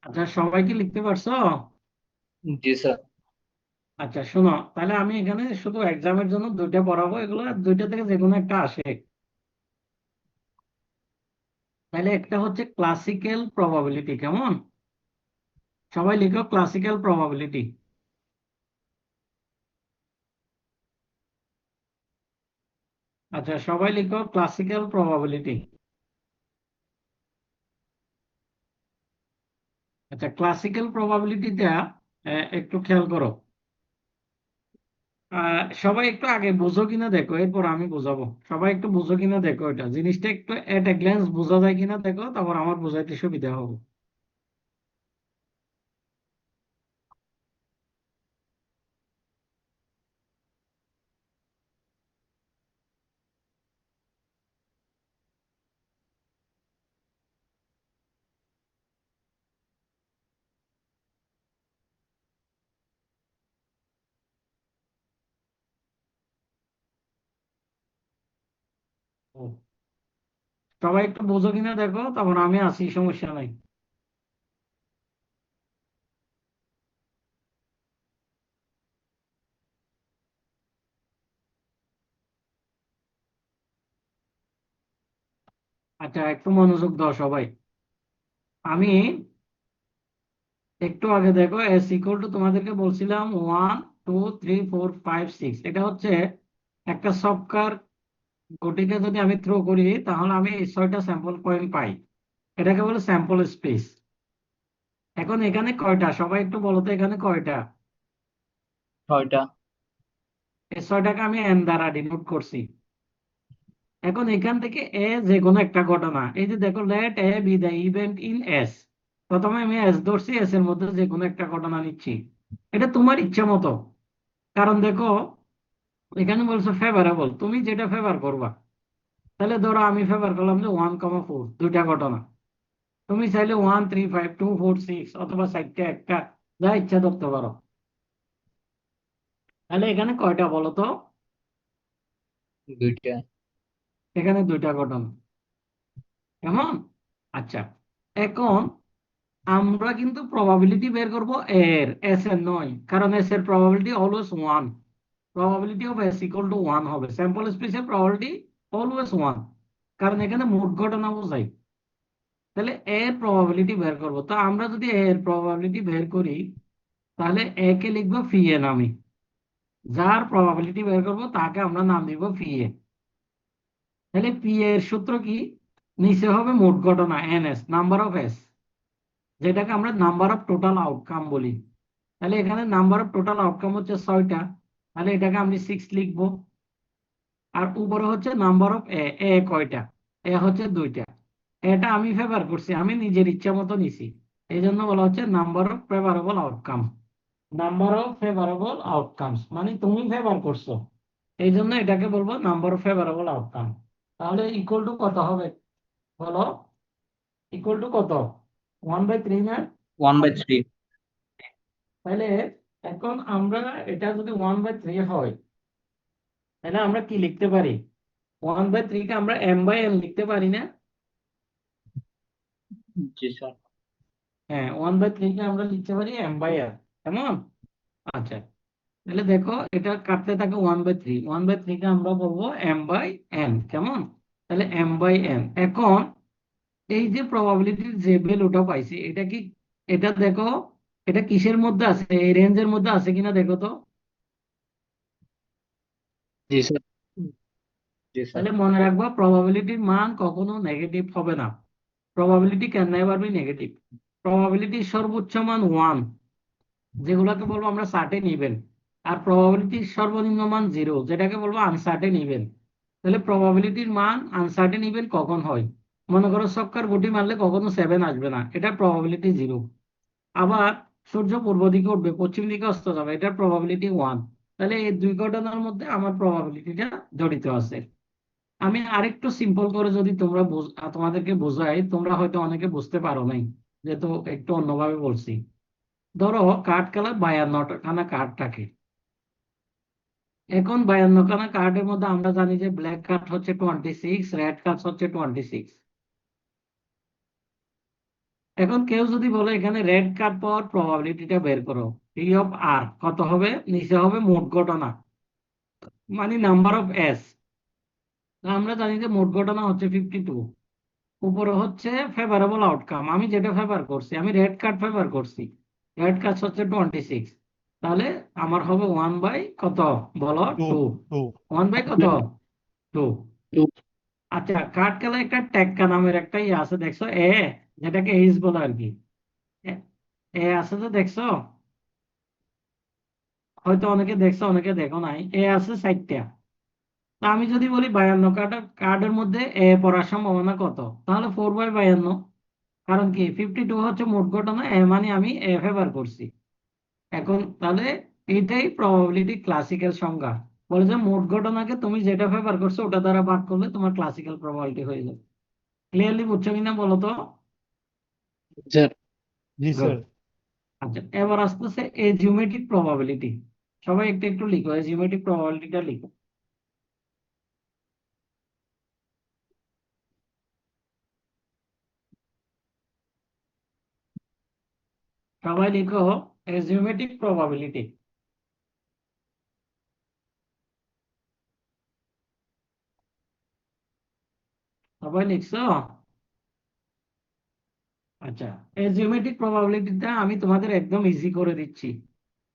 আচ্ছা, সবাই কি লিখতে পারছো? জি স্যার। আচ্ছা শোনো, তাহলে আমি এখানে শুধু এক্সামের জন্য দুইটা পড়াবো, এগুলো দুইটা থেকে যে কোনো একটা আসে। তাহলে একটা হচ্ছে ক্লাসিক্যাল প্রবাবিলিটি, কেমন? সবাই লিখো ক্লাসিক্যাল প্রবাবিলিটি। আচ্ছা, সবাই লিখো ক্লাসিক্যাল প্রবাবিলিটি। আচ্ছা, ক্লাসিক্যাল প্রবাবিলিটিটা একটু খেয়াল করো। সবাই একটু আগে বুঝো কিনা দেখো, এরপর আমি বুঝাবো। সবাই একটু বুঝো কিনা দেখো, এটা জিনিসটা একটু এট এ গ্ল্যান্স বোঝা যায় কিনা দেখো, তারপর আমার বোঝাইতে সুবিধা হবে। ও, সবাই একটু বুঝো কিনা দেখো, তারপর আমি আসি, সমস্যা নাই। আচ্ছা, একটু মনোযোগ দাও সবাই। আমি একটু আগে দেখো, এস ইকুয়াল টু তোমাদেরকে বলছিলাম 1 2 3 4 5 6, এটা হচ্ছে একটা সবকার গটিকে যদি আমি থ্রো করি, তাহলে আমি এই 6টা স্যাম্পল পয়েন্ট পাই। এটাকে বলে স্যাম্পল স্পেস। এখন এখানে কয়টা, সবাই একটু বলো তো এখানে কয়টা? 6টা। এই 6টাকে আমি এন দ্বারা ডিনোট করছি। এখন এখান থেকে এ যে কোনো একটা ঘটনা, এই যে দেখো let A be the event in S, প্রথমে আমি এস ধরছি, এস এর মধ্যে যে কোনো একটা ঘটনা নিচ্ছি। এটা তোমার ইচ্ছা মতো, কারণ দেখো এখানে বলছো ফেভারেবল, তুমি যেটা ফেভার করবা। তাহলে ধরো আমি ফেভার করলাম যে 1,4, দুইটা ঘটনা। তুমি চাইলে 1, 3, 5, 2, 4, 6 অথবা সাইডটা একটা, যা ইচ্ছা ধরতে পারো। তাহলে এখানে কয়টা বলো তো? দুইটা। এখানে দুইটা ঘটনা, কেমন? আচ্ছা, এখন আমরা কিন্তু প্রবাবিলিটি বের করব এর, এস এর নয়, কারণ এস এর probability always 1। Probability of S equal to 1 হবে, স্যাম্পল স্পেসের প্রবাবিলিটি অলওয়েজ 1, কারণ এখানে মোট ঘটনা বোঝাই। তাহলে এর প্রবাবিলিটি বের করব, তো আমরা যদি এর প্রবাবিলিটি বের করি, তাহলে এ কে লিখবো ফি এ নামে, যার প্রবাবিলিটি বের করব তাকে আমরা নাম দিব ফি এ। তাহলে পি এর সূত্র কি? নিচে হবে মোট ঘটনা N S, number of S, যেটাকে আমরা নাম্বার অফ টোটাল আউটকাম বলি। তাহলে এখানে নাম্বার অফ টোটাল আউটকাম হচ্ছে 6টা, তাহলে এটাকে আমি 6 লিখবো। আর উপরে হচ্ছে নাম্বার অফ এ, এ কয়টা? এ হচ্ছে 2টা। এটা আমি ফেভার করছি, আমি নিজের ইচ্ছা মতো নিছি, এই জন্য বলা হচ্ছে number of favourable outcome. Number of favourable outcomes মানে তুমি ফেভার করছো, এই জন্য এটাকে বলবো নাম্বার অফ ফেভারেবল আউটকাম। তাহলে ইকুয়াল টু কত হবে বলো? ইকুয়াল টু কত? 1/3 না? 1/3। তাহলে এখন আমরা, এটা যদি 1/3 হয়, তাহলে আমরা কি লিখতে পারি? 1/3 কে আমরা m/n লিখতে পারি না? জি স্যার। হ্যাঁ, 1/3 কে আমরা লিখতে পারি m/n, কেমন? আচ্ছা, তাহলে দেখো এটা কাটতে থাকে 1/3, 1/3 কে আমরা বলবো m/n, কেমন? তাহলে m/n। এখন এই যে প্রবাবিলিটির যে ভ্যালুটা পাইছি, এটা কি, এটা দেখো এটা কিসের মধ্যে আছে, এই রেঞ্জের মধ্যে আছে কিনা দেখো তো। জি স্যার। জি স্যার। তাহলে মনে রাখবা প্রবাবিলিটির মান কখনো নেগেটিভ হবে না। Probability can never be negative. প্রবাবিলিটির সর্বোচ্চ মান 1, যেগুলোকে বলবো আমরা সার্টেন ইভেন্ট। আর প্রবাবিলিটির সর্বনিম্ন মান 0, যেটাকে বলবো আনসার্টেন ইভেন্ট। তাহলে প্রবাবিলিটির মান আনসার্টেন ইভেন্ট কখন হয়? মনে করো ছক্কার গুটি মারলে কখনো 7 আসবে না, এটা প্রবাবিলিটি 0। আবার সূর্য পূর্ব দিকে উঠবে, পশ্চিম দিকে অস্ত যাবে, এটার প্রবাবিলিটি 1। তাহলে এই দুই ঘটনার মধ্যে আমার প্রবাবিলিটিটা জড়িত আছে। আমি আরেকটু সিম্পল করে যদি তোমাদেরকে বোঝাই, তোমরা হয়তো অনেকে বুঝতে পারো নাই, যেহেতু একটু অন্যভাবে বলছি। ধরো কার্ড খেলায় 52খানা কার্ড থাকে। এখন 52খানা কার্ডের মধ্যে আমরা জানি যে ব্ল্যাক কার্ড হচ্ছে 26, রেড কার্ড হচ্ছে 26। এখন কেউ যদি বলে এখানে রেড কার্ড পাওয়ার প্রবাবিলিটিটা বের করো, পি অফ আর কত হবে? নিচে হবে মোট ঘটনা, মানে নাম্বার অফ এস। আমরা জানি যে মোট ঘটনা হচ্ছে 52, উপরে হচ্ছে ফেভারেবল আউটকাম, আমি যেটা ফেভার করছি, আমি রেড কার্ড ফেভার করছি, রেড কার্ড হচ্ছে 26। তাহলে আমার হবে 1 বাই কত বলো? টু 2। টু 1 বাই কত? 2। আচ্ছা, কার্ড খেলায় একটা টেক্কা নামের একটা ইয়ে আছে দেখছো, যেটাকে এইস বলে আর কি। এ এ আছে তো, দেখছো? হয়তো অনেকে দেখছো, অনেকে দেখো নাই, আছে 4টা। তা আমি যদি বলি 52 কার্ডের মধ্যে পড়ার সম্ভাবনা কত, তাহলে 4/52। কারণ কি 52 হচ্ছে মোট ঘটনা, মানে আমি ফেভার করছি। এখন তাহলে এটাই প্রবাবিলিটি ক্লাসিক্যাল সংজ্ঞা, বলে যে মোট ঘটনাকে তুমি যেটা ফেভার করছো ওটা দ্বারা ভাগ করলে তোমার ক্লাসিক্যাল প্রবাবিলিটি হয়ে যাবে। ক্লিয়ারলি বুঝছো কিনা বলো তো? স্যার। জি গুড। স্যার। আচ্ছা, এবার আসতেছে জিওমেট্রিক প্রবাবিলিটি। সবাই একটু একটু লিখো, জিওমেট্রিক প্রবাবিলিটিটা লিখো। সবাই লিখো জিওমেট্রিক প্রবাবিলিটি। সবাই লিখছো? আচ্ছা, এই জিওমেট্রিক প্রবাবিলিটিটা আমি তোমাদের একদম ইজি করে দিচ্ছি।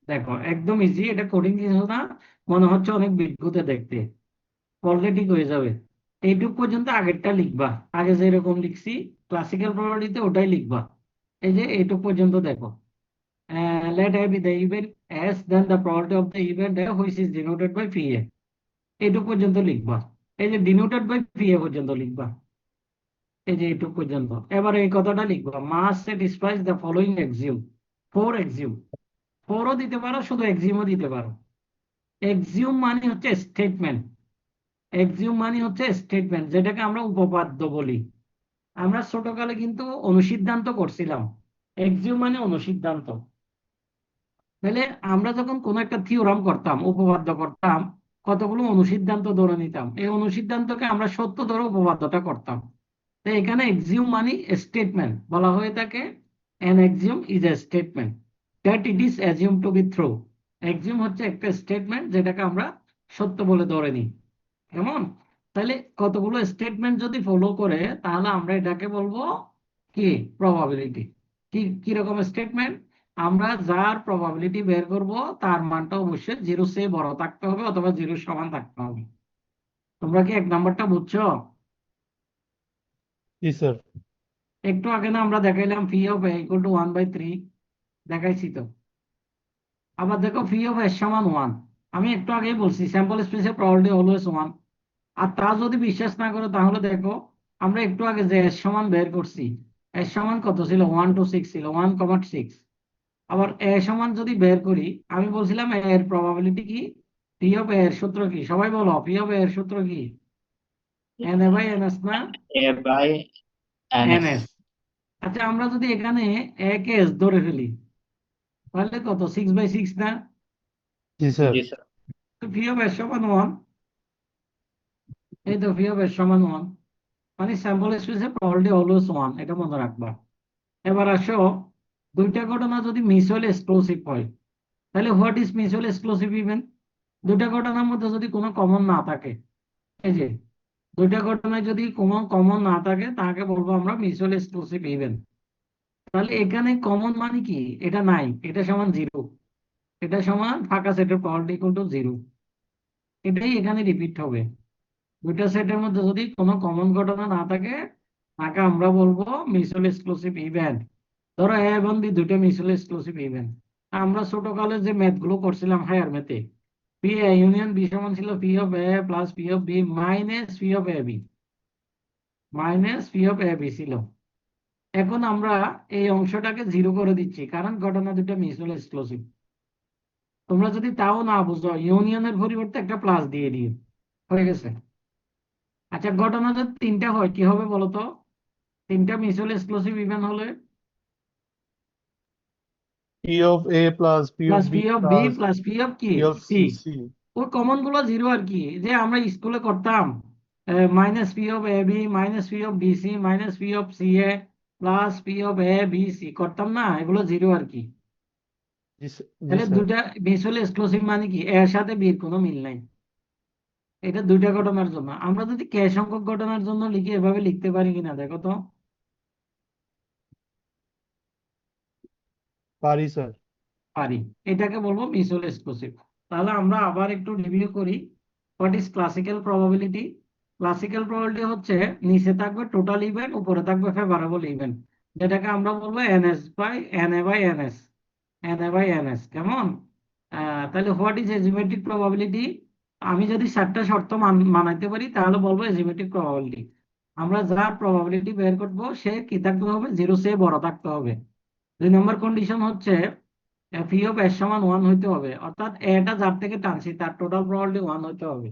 দেখো একদম ইজি, এটা কঠিন কিছু না, মনে হচ্ছে অনেক বিদ্যুতে দেখতে, পড়লে ঠিক হয়ে যাবে। এইটুক পর্যন্ত আগেরটা লিখবা, আগে যেরকম লিখছি ক্লাসিক্যাল প্রবাবিলিটিতে ওটাই লিখবা। এই যে এইটুক পর্যন্ত দেখো, let A be the event S, then the probability of the event A which is denoted by phi A, এইটুক পর্যন্ত লিখবা। এই যে ডিনোটেড বাই পি এ পর্যন্ত লিখবা, এই যে এইটুকু পর্যন্ত। এবার এই কথাটা লিখবা, must satisfies the following axiom. Four axiom, ফোরও দিতে পারো, শুধু এক্সিউমও দিতে পারো। এক্সিউম মানে হচ্ছে স্টেটমেন্ট, এক্সিউম মানে হচ্ছে স্টেটমেন্ট, যেটাকে আমরা উপপাদ্য বলি। আমরা ছোটকালে কিন্তু অনুসিদ্ধান্ত করছিলাম, এক্সিউম মানে অনুসিদ্ধান্ত। তাহলে আমরা যখন কোনো একটা থিওরাম করতাম, উপপাদ্য করতাম, কতগুলো অনুসিদ্ধান্ত ধরে নিতাম, এই অনুসিদ্ধান্তকে আমরা সত্য ধরে উপপাদ্যটা করতাম। তো এখানে এক্সিউম মানে স্টেটমেন্ট বলা হয়ে থাকে। an axiom is a statement that it is assumed to be true. এক্সিউম হচ্ছে একটা স্টেটমেন্ট যেটাকে আমরা সত্য বলে ধরে নিই। কেমন? তাহলে কতগুলো স্টেটমেন্ট যদি ফলো করে তাহলে আমরা এটাকে বলবো কি, প্রবাবিলিটি। কি কিরকম স্টেটমেন্ট? আমরা যার প্রবাবিলিটি বের করব তার মানটা অবশ্যই জিরো সে বড় থাকতে হবে অথবা জিরোর সমান থাকতে হবে। তোমরা কি এক নাম্বারটা বুঝছো? জি স্যার। একটু আগে না আমরা দেখাইলাম fee of A equal to 1/3, দেখাইছি তো। আবার দেখো ফি অফ এস সমান 1, আমি একটু আগেই বলছি স্যাম্পল স্পেসের প্রবাবিলিটি অলওয়েজ 1। আর তা যদি বিশ্বাস না করো তাহলে দেখো, আমরা একটু আগে যে এস সমান বের করছি, এস সমান কত ছিল? 1 to 6 ছিল, 1,6। আবার এ সমান যদি বের করি, আমি বলছিলাম এ এর প্রবাবিলিটি কি, পি অফ এ এর সূত্র কি? সবাই বলো, পি অফ এ এর সূত্র কি? N A by N S না? A by N NS. S. আচ্ছা, আমরা যদি এখানে এক এস ধরে ফেলি তাহলে কত? 6/6 না? জি স্যার। জি স্যার। তো পি অফ এস সমান 1। এই তো পি অফ এস সমান 1, মানে স্যাম্পল স্পেসে প্রবাবিলিটি অলওয়েজ 1, এটা মনে রাখবা। এবার আসো, দুইটা ঘটনা যদি মিউচুয়ালি এক্সক্লুসিভ হয়, তাহলে what is mutually exclusive event? দুইটা ঘটনার মধ্যে যদি কোনো কমন না থাকে, এই যে দুইটা ঘটনায় যদি কোনো কমন না থাকে তাকে বলবো আমরা মিউচুয়ালি এক্সক্লুসিভ ইভেন্ট। তাহলে এখানে কমন মানে কি? এটা নাই, এটা সমান জিরো, এটা সমান ফাঁকা সেটের প্রবাবিলিটি ইকুয়াল টু জিরো। এটাই এখানে রিপিট হবে। দুইটা সেটের মধ্যে যদি কোনো কমন ঘটনা না থাকে তাকে আমরা বলবো মিউচুয়ালি এক্সক্লুসিভ ইভেন্ট। ধরো এ এবং বি দুটো মিউচুয়ালি এক্সক্লুসিভ ইভেন্ট। আমরা ছোটকালে যে ম্যাথ গুলো করছিলাম হায়ার ম্যাথে, পি এ ইউনিয়ন বি সমান ছিল P of A plus P of B minus P of A B, minus P of A B ছিল। এখন আমরা এই অংশটাকে জিরো করে দিচ্ছি কারণ ঘটনা দুটো মিউচুয়াল এক্সক্লুসিভ। তোমরা যদি তাও না বুঝো, ইউনিয়নের পরিবর্তে একটা প্লাস দিয়ে দিও, হয়ে গেছে। আচ্ছা, ঘটনা যদি তিনটা হয় কি হবে বলো তো? তিনটা মিউচুয়াল এক্সক্লুসিভ ইভেন্ট হলে P of A plus P of plus B P of B plus plus P of কি, পি অফ সি। সি। ওই কমন গুলো জিরো আর কি, যে আমরা স্কুলে করতাম minus P of A B minus P of B C minus P of C A plus P of A B C করতাম না, এগুলো জিরো আর কি। জি তাহলে স্যার। দুটা মিউচুয়ালি এক্সক্লুসিভ মানে কি, এর সাথে বির কোনো মিল নাই। এটা দুইটা ঘটনার জন্য। আমরা যদি কে সংখ্যক ঘটনার জন্য লিখি এভাবে লিখতে পারি কিনা দেখো তো। পারি স্যার। পারি, এটাকে বলবো মিউচুয়াল এক্সক্লুসিভ। তাহলে আমরা আবার একটু রিভিউ করি। What is classical probability? Classical probability হচ্ছে নিচে থাকবে টোটাল ইভেন্ট, উপরে থাকবে ফেভারেবল ইভেন্ট, যেটাকে আমরা বলবো NS by N A by NS, N A by NS. কেমন? তাহলে হোয়াট ইজ এজিওমেট্রিক প্রবাবিলিটি? আমি যদি 7টা শর্ত মানাইতে পারি তাহলে বলবো এজিওমেট্রিক প্রবাবিলিটি। আমরা যার প্রবাবিলিটি বের করবো সে কি থাকতে হবে? জিরো সে বড় থাকতে হবে। 2 নম্বর কন্ডিশন হচ্ছে পি অফ এস সমান 1 হইতে হবে, অর্থাৎ এটা যার থেকে টানছি তার টোটাল প্রবাবিলিটি 1 হইতে হবে।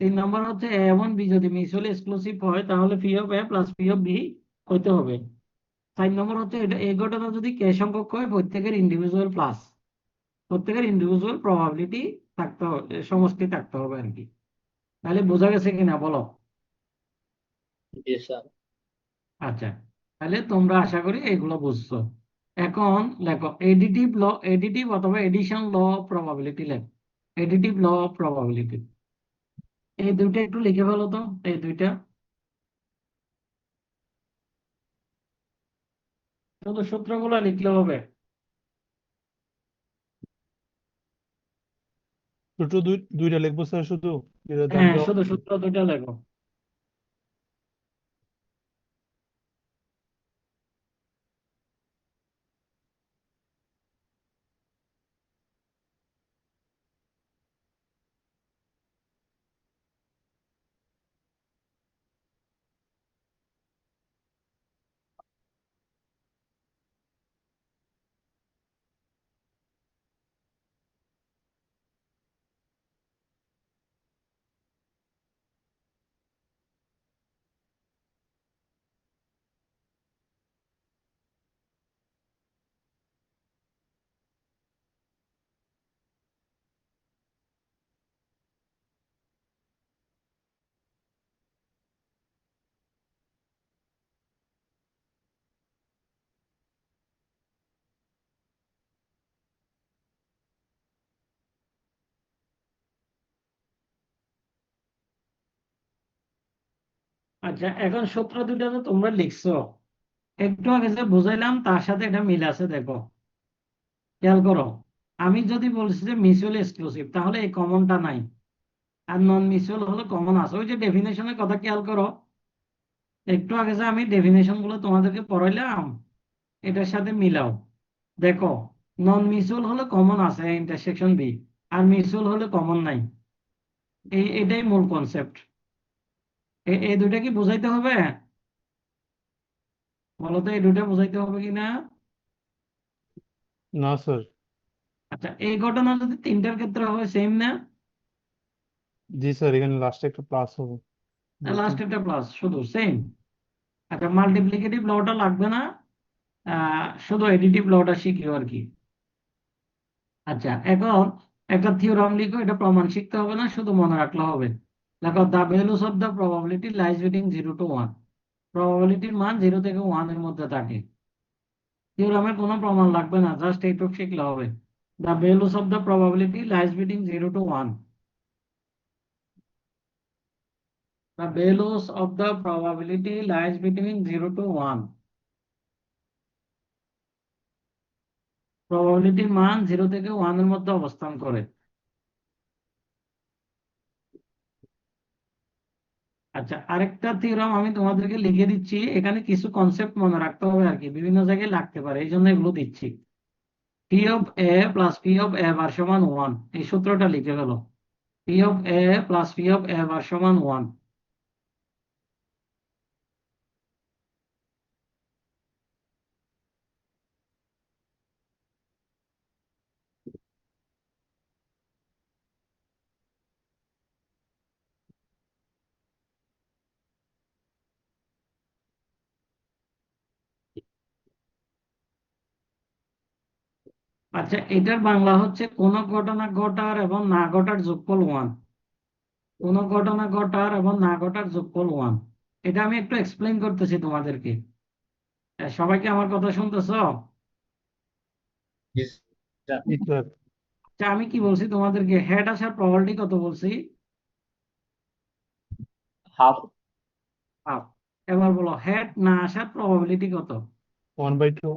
3 নম্বর হচ্ছে এ এবং বি যদি মিউচুয়ালি এক্সক্লুসিভ হয় তাহলে P of A plus P of B হইতে হবে। 4 নম্বর হচ্ছে এটা এই ঘটনা যদি কে সংখ্যক হয় প্রত্যেকের ইন্ডিভিজুয়াল প্রবাবিলিটি থাকতে হবে, সমষ্টি থাকতে হবে আর কি। তাহলে বোঝা গেছে কিনা বলো? জি স্যার। আচ্ছা, তাহলে তোমরা আশা করি এগুলো বুঝছো। এখন লেখো এডিটিভ ল, এডিটিভ অথবা এডিশন ল অফ প্রবাবিলিটি লেখো। এডিটিভ ল অফ প্রবাবিলিটি, এই দুইটা একটু লিখে ফেলো তো, এই দুইটা। শুধু সূত্রগুলো লিখলে হবে। দুটো দুইটা লিখবো স্যার শুধু, যেটা হ্যাঁ, জানতে শুধু হবে। সূত্র দুইটা লেখো। আচ্ছা, এখন সূত্র দুটো তো তোমরা লিখছো, একটু আগে যে বুঝাইলাম তার সাথে এটা মিল আছে, দেখো খেয়াল করো। আমি যদি বলছি যে মিউচুয়াল এক্সক্লুসিভ, তাহলে এই কমনটা নাই, আর নন মিউচুয়াল হলো কমন আছে। ওই যে ডেফিনেশনের কথা খেয়াল করো, একটু আগে যে আমি ডেফিনেশন গুলো তোমাদেরকে পড়াইলাম, এটার সাথে মিলাও। দেখো, নন মিউচুয়াল হলে কমন আছে ইন্টারসেকশন বি, আর মিউচুয়াল হলে কমন নাই। এটাই মূল কনসেপ্ট। এই দুইটা কি বুঝাইতে হবে? বলো তো, এই দুইটা বুঝাইতে হবে কিনা? না স্যার। আচ্ছা, এই ঘটনা যদি তিনটার ক্ষেত্রে হয়, সেম না? জি স্যার, এখানে লাস্টে একটা প্লাস হবে। লাস্ট একটা প্লাস, শুধু সেম। আচ্ছা, মাল্টিপ্লিকেটিভ লটা লাগবে না, শুধু এডিটিভ লটা শিখিও আর কি। আচ্ছা, এখন একটা থিওরাম লিখো, এটা প্রমাণ শিখতে হবে না, শুধু মনে রাখলে হবে। দেখো, the values of the probability lies between 0 to 1। প্রবাবিলিটির মান 0 থেকে 1 এর মধ্যে থাকে। থিওরামের কোনো প্রমাণ লাগবে না, জাস্ট এইটুকু শিখলে হবে। The values of the probability lies between 0 to 1। The values of the probability lies between 0 to 1। প্রবাবিলিটির মান 0 থেকে 1 এর মধ্যে অবস্থান করে। আচ্ছা, আরেকটা থিওরাম আমি তোমাদেরকে লিখে দিচ্ছি, এখানে কিছু কনসেপ্ট মনে রাখতে হবে আর কি, বিভিন্ন জায়গায় লাগতে পারে, এই জন্য এগুলো দিচ্ছি। P of A plus P of A bar সমান 1, এই সূত্রটা লিখে ফেলো। P of A plus P of A bar সমান 1। আচ্ছা, এটার বাংলা হচ্ছে কোন ঘটনা ঘটার এবং না ঘটার যোগফল 1। কোন ঘটনা ঘটার এবং না ঘটার যোগফল 1। এটা আমি একটু এক্সপ্লেইন করতেছি তোমাদেরকে। সবাইকে আমার কথা শুনতেছো? জি স্যার। জি স্যার। আচ্ছা, আমি কি বলছি তোমাদেরকে, হেড আসার প্রবাবিলিটি কত বলছি? হাফ। হাফ। এবার বলো, হেড না আসার প্রবাবিলিটি কত? 1/2।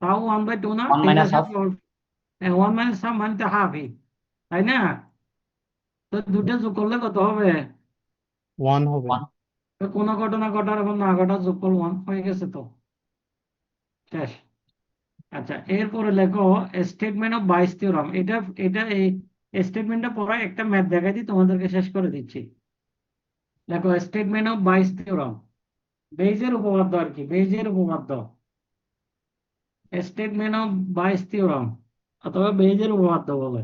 তাও 1/2 না, ওয়ান হেড মাইনাস আসার হাফ। 1 - হাফ মানে তো হাফই, তাই না? তো দুটো যোগ করলে কত হবে? 1 হবে। ওয়ান। তো কোনো ঘটনা ঘটার এবং না ঘটার যোগফল 1 হয়ে গেছে তো, শেষ। আচ্ছা, এরপরে লেখো স্টেটমেন্ট অফ বাইস থিওরাম। এটা এটা এই স্টেটমেন্টটা পড়া একটা ম্যাথ দেখাই দিই, তোমাদেরকে শেষ করে দিচ্ছি। দেখো, স্টেটমেন্ট অফ বাইস থিওরাম, বেইজের উপপাদ্য আর কি, বেইজের উপপাদ্য। স্টেটমেন্ট অফ বাইস থিওরাম অথবা বেইজের উপপাদ্য বলে।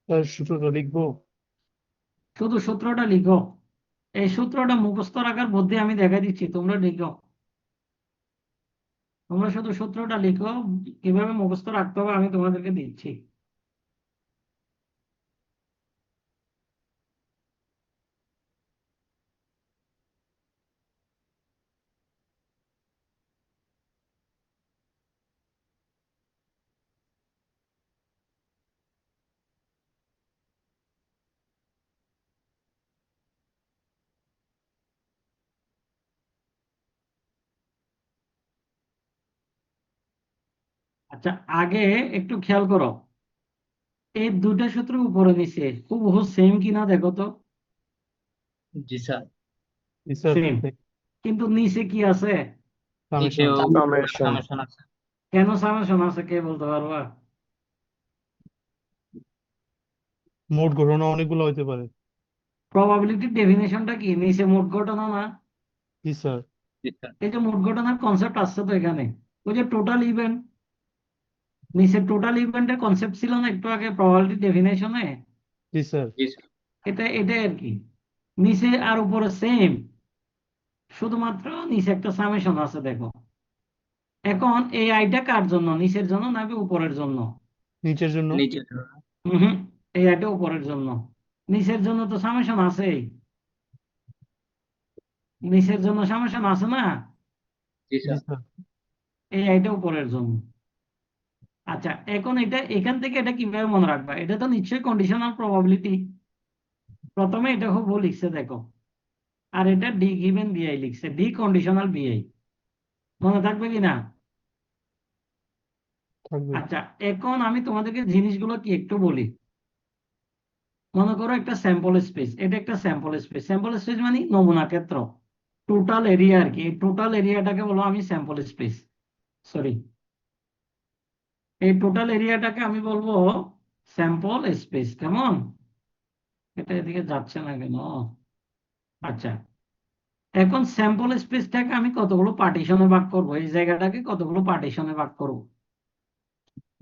স্যার সূত্রটা লিখবো? শুধু সূত্রটা লিখো, এই সূত্রটা মুখস্থ রাখার বুদ্ধি আমি দেখাই দিচ্ছি, তোমরা লিখো। তোমরা শুধু সূত্রটা লিখো, কিভাবে মুখস্থ রাখতে হবে আমি তোমাদেরকে দিচ্ছি। আচ্ছা, আগে একটু খেয়াল করো, এই দুইটা সূত্র উপরে নিচে হুবহু সেম কিনা দেখো তো। জি স্যার। জি স্যার। সেম, কিন্তু নিচে কি আছে? সামেশন। নিচেও সামেশন। সামেশন আছে। কেন সামেশন আছে, কে বলতে পারবা? মোট ঘটনা অনেকগুলো হইতে পারে। প্রবাবিলিটির ডেফিনেশনটা কি, নিচে মোট ঘটনা না? জি স্যার। জি স্যার। এই যে মোট ঘটনার কনসেপ্ট আসছে তো এখানে, ওই যে টোটাল ইভেন্ট, নিচে টোটাল ইভেন্টের কনসেপ্ট ছিল না একটু আগে প্রবাবিলিটি ডেফিনেশনে? জি স্যার। জি স্যার। এটাই আর কি, নিচে আর উপরে সেম, শুধুমাত্র নিচে একটা সামেশন আছে, দেখো। এখন এই আইটা কার জন্য, নিচের জন্য নাকি উপরের জন্য? নিচের জন্য। নিচে। হুম, এই আইটা উপরের জন্য। নিচের জন্য তো সামেশন আছেই। নিচের জন্য সামেশন আছে না, জি জি স্যার। স্যার। এইটা উপরের জন্য। আচ্ছা, এখন এটা এখান থেকে এটা কিভাবে মনে রাখবা, এটা তো নিশ্চয়ই কন্ডিশনাল প্রবাবিলিটি। প্রথমে এটা খুব লিখছে দেখো, আর এটা ডি গিভেন বিআই লিখছে, ডি কন্ডিশনাল বিআই, মনে থাকবে কি না? থাকবে। আচ্ছা, এখন আমি তোমাদেরকে জিনিসগুলো কি একটু বলি। মনে করো একটা স্যাম্পল স্পেস, এটা একটা স্যাম্পল স্পেস। স্যাম্পল স্পেস মানে নমুনা ক্ষেত্র, টোটাল এরিয়া আর কি। এই টোটাল এরিয়াটাকে বলো আমি স্যাম্পল স্পেস, সরি, এই টোটাল এরিয়াটাকে আমি বলবো স্যাম্পল স্পেস। কেমন? এটা এদিকে যাচ্ছে না কেন? আচ্ছা, এখন স্যাম্পল স্পেসটাকে আমি কতগুলো পার্টিশনে ভাগ করব, এই জায়গাটাকে কতগুলো পার্টিশনে ভাগ করব।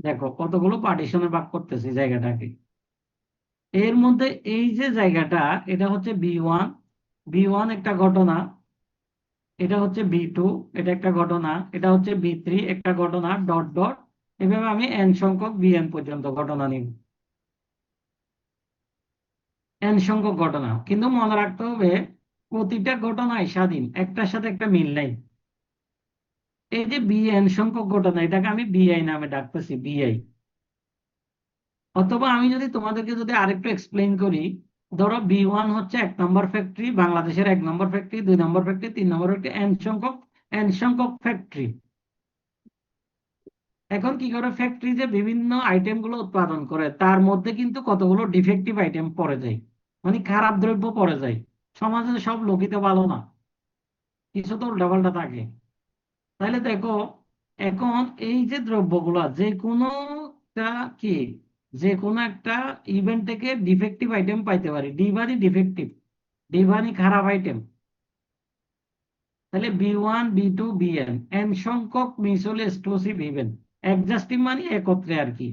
দেখো কতগুলো পার্টিশনে ভাগ করতেছি জায়গাটাকে। এর মধ্যে এই যে জায়গাটা, এটা হচ্ছে বি ওয়ান, বি ওয়ান একটা ঘটনা, এটা হচ্ছে বি টু, এটা একটা ঘটনা, এটা হচ্ছে বি3 একটা ঘটনা, ডট ডট, এভাবে আমি এন সংখ্যক বিএন পর্যন্ত ঘটনা নিব। এন সংখ্যক ঘটনা, কিন্তু মনে রাখতে হবে প্রতিটা ঘটনাই স্বাধীন, একটার সাথে একটা মিল নাই। এই যে বিএন সংখ্যক ঘটনা, এটাকে আমি বিআই নামে ডাকতেছি, বিআই। অথবা আমি যদি তোমাদেরকে যদি আরেকটু এক্সপ্লেইন করি, ধরো বি ওয়ান হচ্ছে 1 নম্বর ফ্যাক্টরি, বাংলাদেশের 1 নম্বর ফ্যাক্টরি, 2 নম্বর ফ্যাক্টরি, 3 নম্বর ফ্যাক্টরি, এন সংখ্যক ফ্যাক্টরি। এখন কি করে ফ্যাক্টরি যে বিভিন্ন আইটেম গুলো উৎপাদন করে, তার মধ্যে কিন্তু কতগুলো ডিফেক্টিভ আইটেম পড়ে যায়, মানে খারাপ দ্রব্য পড়ে যায়। সমাজে সব লোকই তো ভালো না, কিছু তো উল্টাপাল্টা থাকে। তাহলে দেখো, এখন এই যে দ্রব্যগুলা যে কোনো একটা কি, যে কোনো একটা ইভেন্ট থেকে ডিফেক্টিভ আইটেম পাইতে পারি, ডি মানে ডিফেক্টিভ, ডি মানে খারাপ আইটেম। তাহলে B one B two BN, N সংখ্যক মিউচুয়ালি এক্সক্লুসিভ ইভেন্ট, এক্সাস্টিভ মানে একত্রে আর কি,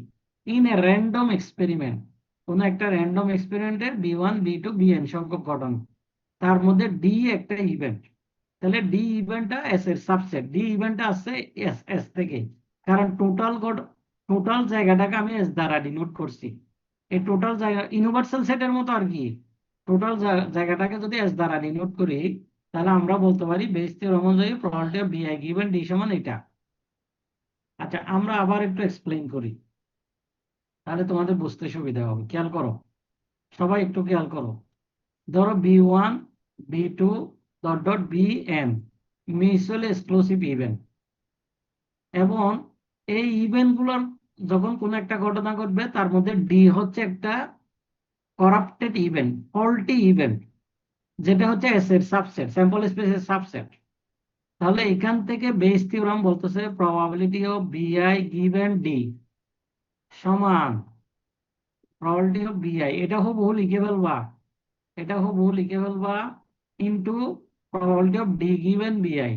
ইন এ র্যান্ডম এক্সপেরিমেন্ট, কোন একটা র্যান্ডম এক্সপেরিমেন্টের বি1 বি2 বিএন সংখ্যক ঘটনা, তার মধ্যে ডি একটা ইভেন্ট। তাহলে ডি ইভেন্টটা এস এর সাবসেট, ডি ইভেন্টটা আসছে এস এস থেকে, কারণ টোটাল জায়গাটাকে আমি এস দ্বারা ডিনোট করছি। এই টোটাল জায়গা ইউনিভার্সাল সেটের মতো আর কি। টোটাল জায়গাটাকে যদি এস দ্বারা ডিনোট করি, তাহলে আমরা বলতে পারি বেস থিওরেম অনুযায়ী probability of BI given D সমান এটা। আচ্ছা, আমরা আবার একটু এক্সপ্লেইন করি, তাহলে তোমাদের বুঝতে সুবিধা হবে। খেয়াল করো, সবাই একটু খেয়াল করো। ধরো বি1 বি2 dot dot B N mutually exclusive event, এবং এই ইভেন্ট গুলোর যখন কোন একটা ঘটনা ঘটবে, তার মধ্যে ডি হচ্ছে একটা করাপ্টেড ইভেন্ট, ফল্টি ইভেন্ট, যেটা হচ্ছে এস এর সাবসেট, স্যাম্পল স্পেসের সাবসেট। তাহলে এখান থেকে বেস থিওরাম বলতেছে probability of BI given D সমান প্রবাবিলিটি অফ বিআই, এটা হুবহু লিখে ফেলবা, এটা হুবহু লিখে ফেলবা into probability of D given BI,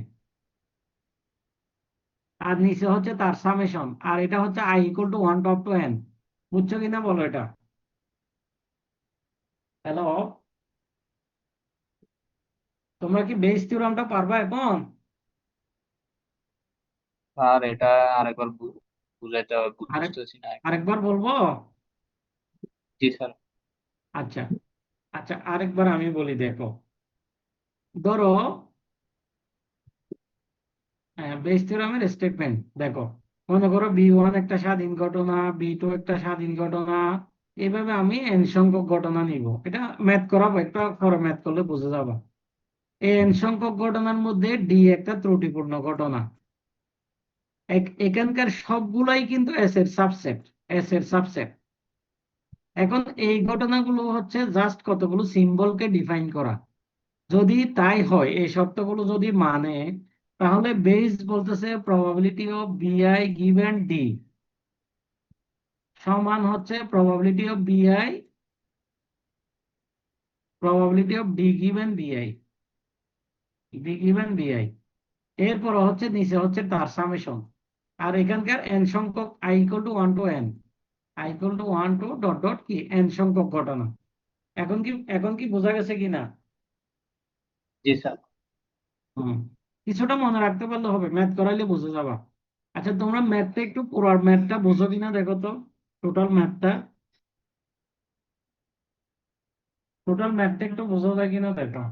আর নিচে হচ্ছে তার সামেশন, আর এটা হচ্ছে I equal to 1 to N. বুঝছো কিনা বলো এটা? হ্যালো, তোমরা কি বেস থিওরামটা পারবা এখন? স্যার এটা আরেকবার বুঝাইতে হবে, আরেক বুঝতেছি না এখন। আরেকবার বলবো? জি স্যার। আচ্ছা, আচ্ছা, আরেকবার আমি বলি দেখো। ধরো বেস থিওরামের স্টেটমেন্ট দেখো, মনে করো বি1 একটা স্বাধীন ঘটনা, বি2 একটা স্বাধীন ঘটনা, এইভাবে আমি এন সংখ্যক ঘটনা নিব। এটা ম্যাথ করাবো, একটা করে ম্যাথ করলে বুঝে যাবা। এই এন সংখ্যক ঘটনার মধ্যে ডি একটা ত্রুটিপূর্ণ ঘটনা। এখানকার সবগুলাই কিন্তু এস এর সাবসেট। এখন এই ঘটনাগুলো হচ্ছে জাস্ট কতগুলো সিম্বলকে ডিফাইন করা। যদি তাই হয়, এই শর্তগুলো যদি মানে, তাহলে বেস বলতেছে probability of BI given D সমান হচ্ছে প্রবাবিলিটি অফ ডি গিভেন বিআই। এরপর হচ্ছে নিচে হচ্ছে তার সামেশন, আর এখানকার এন সংখ্যক I equal to 1 to dot dot কি এন সংখ্যক ঘটনা। এখন কি বোঝা গেছে কিনা? জি স্যার। হুম, কিছুটা মনে রাখতে পারলে হবে, ম্যাথ করাইলে বুঝে যাবা। আচ্ছা, তোমরা ম্যাথটা একটু পুরো ম্যাথটা বুঝো কিনা দেখো তো, টোটাল ম্যাথটা টোটাল ম্যাথটা একটু বোঝা যায় কিনা দেখো।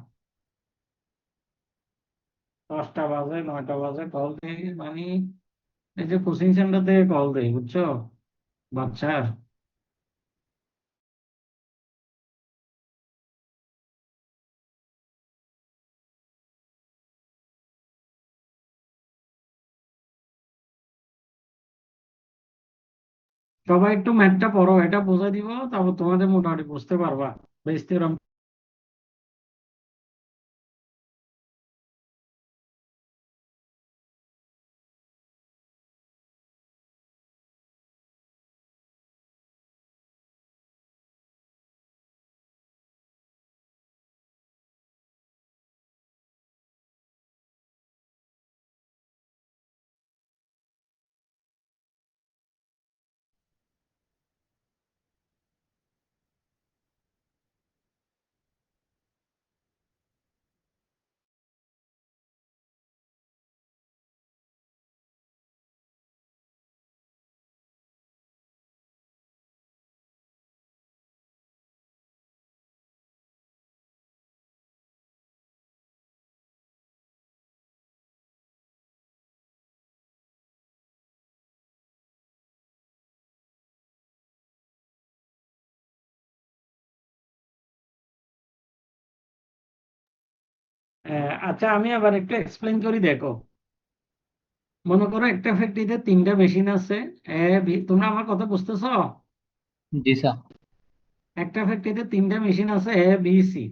10টা বাজে 9টা বাজে কল দেই, মানে এই যে কোচিং সেন্টার থেকে কল দেই, বুঝছো বাচ্চার। সবাই একটু ম্যাথটা পড়ো, এটা বুঝাই দিব, তারপর তোমাদের মোটামুটি বুঝতে পারবা বেশ theorem। আচ্ছা, আমি আবার একটু এক্সপ্লেন করি, দেখো। মনে করো একটা ফ্যাক্টরিতে 3টা মেশিন আছে, তোমরা আমার কথা বুঝতেছো? জি স্যার। একটা ফ্যাক্টরিতে 3টা মেশিন আছে, এ বি সি।